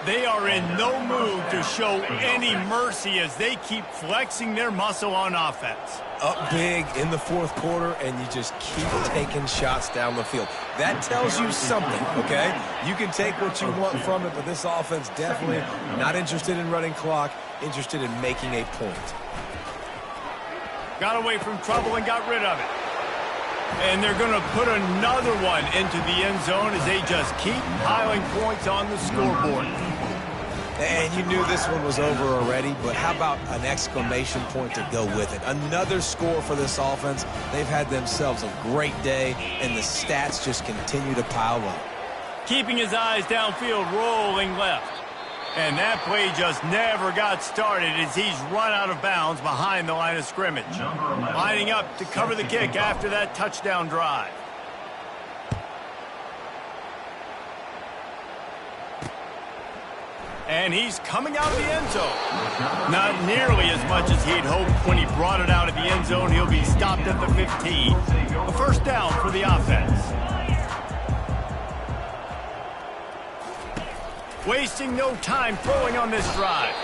They are in no mood to show any mercy as they keep flexing their muscle on offense. Up big in the fourth quarter, and you just keep taking shots down the field. That tells you something, okay? You can take what you want from it, but this offense definitely not interested in running clock, interested in making a point. Got away from trouble and got rid of it. And they're going to put another one into the end zone as they just keep piling points on the scoreboard. And you knew this one was over already, but how about an exclamation point to go with it? Another score for this offense. They've had themselves a great day, and the stats just continue to pile up. Keeping his eyes downfield, rolling left. And that play just never got started as he's run out of bounds behind the line of scrimmage. Lining up to cover the kick after that touchdown drive. And he's coming out of the end zone. Not nearly as much as he'd hoped when he brought it out of the end zone. He'll be stopped at the 15. A first down for the offense. Wasting no time throwing on this drive.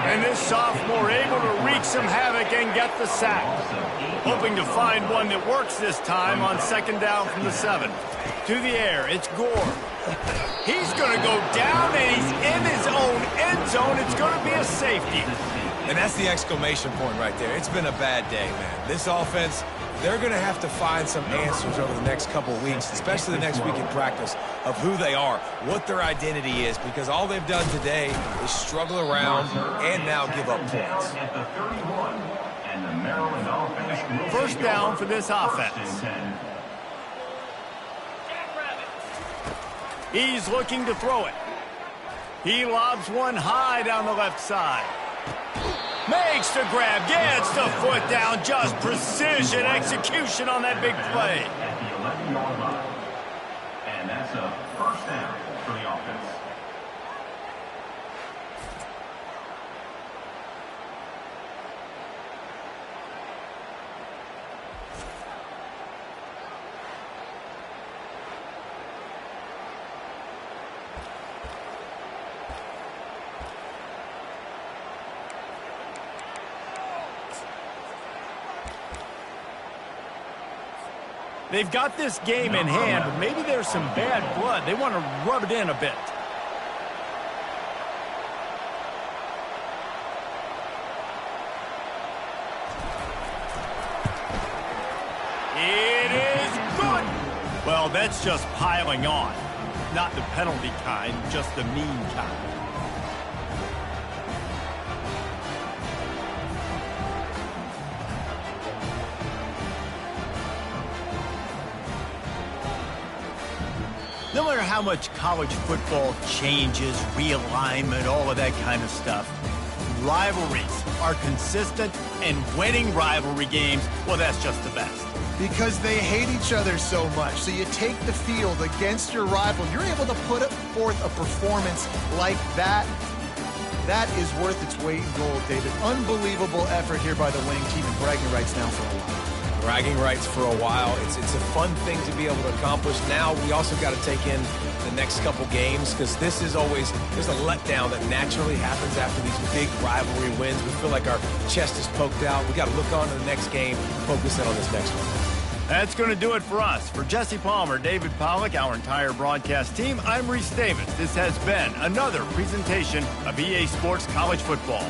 And this sophomore able to wreak some havoc and get the sack. Hoping to find one that works this time on second down from the 7. To the air, it's Gore. He's going to go down, and he's in his own end zone. It's going to be a safety. And that's the exclamation point right there. It's been a bad day, man. This offense, they're going to have to find some answers over the next couple of weeks, especially the next week in practice, of who they are, what their identity is, because all they've done today is struggle around and now give up points. First down for this offense. He's looking to throw it. He lobs one high down the left side. Makes the grab, gets the foot down, just precision execution on that big play. At the 11-yard line. And that's a first down for the offense. They've got this game in hand, but maybe there's some bad blood. They want to rub it in a bit. It is good. Well, that's just piling on. Not the penalty kind, just the mean kind. No matter how much college football changes, realignment, all of that kind of stuff, rivalries are consistent, and winning rivalry games, well, that's just the best. Because they hate each other so much. So you take the field against your rival. You're able to put forth a performance like that. That is worth its weight in gold, David. Unbelievable effort here by the winning team, and bragging rights now for a while. Bragging rights for a while. It's a fun thing to be able to accomplish. Now we also got to take in the next couple games, because this is always, there's a letdown that naturally happens after these big rivalry wins. We feel like our chest is poked out. We got to look on to the next game, focus in on this next one. That's going to do it for us. For Jesse Palmer, David Pollack, our entire broadcast team, I'm Reese Davis. This has been another presentation of EA Sports College Football.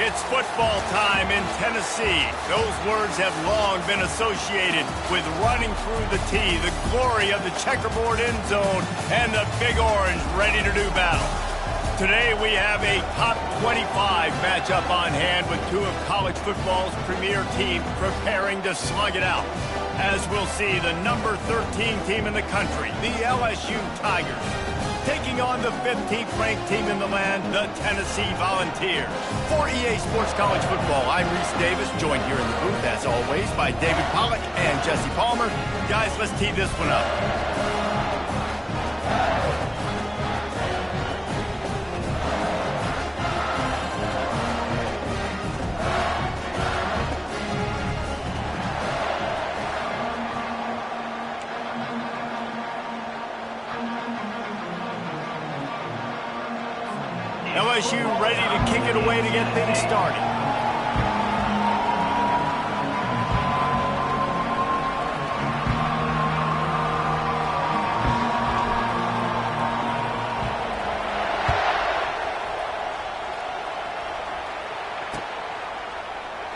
It's football time in Tennessee. Those words have long been associated with running through the tee, the glory of the checkerboard end zone, and the Big Orange ready to do battle. Today we have a top 25 matchup on hand with two of college football's premier teams preparing to slug it out. As we'll see, the number 13 team in the country, the LSU Tigers, taking on the 15th ranked team in the land, the Tennessee Volunteers. For EA Sports College Football, I'm Reese Davis, joined here in the booth, as always, by David Pollack and Jesse Palmer. Guys, let's tee this one up. LSU ready to kick it away to get things started.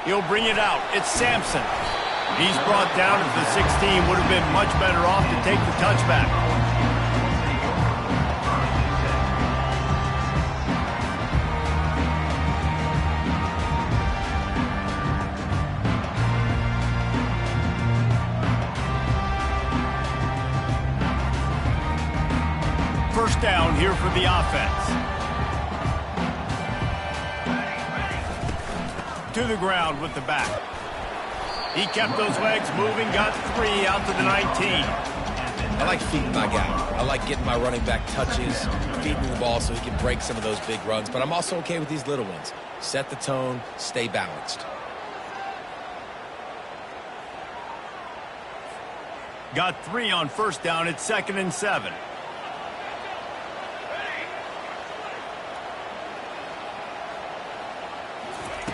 He'll bring it out. It's Sampson. He's brought down at the 16. Would have been much better off to take the touchback. First down here for the offense. To the ground with the back. He kept those legs moving, got 3 out to the 19. I like feeding my guy. I like getting my running back touches, feeding the ball so he can break some of those big runs. But I'm also okay with these little ones. Set the tone, stay balanced. Got 3 on first down. It's 2nd and 7.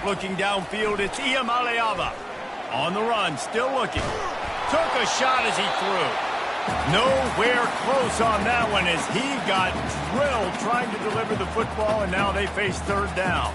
Looking downfield, it's Iamaleava. On the run, still looking. Took a shot as he threw. Nowhere close on that one as he got drilled trying to deliver the football, and now they face third down.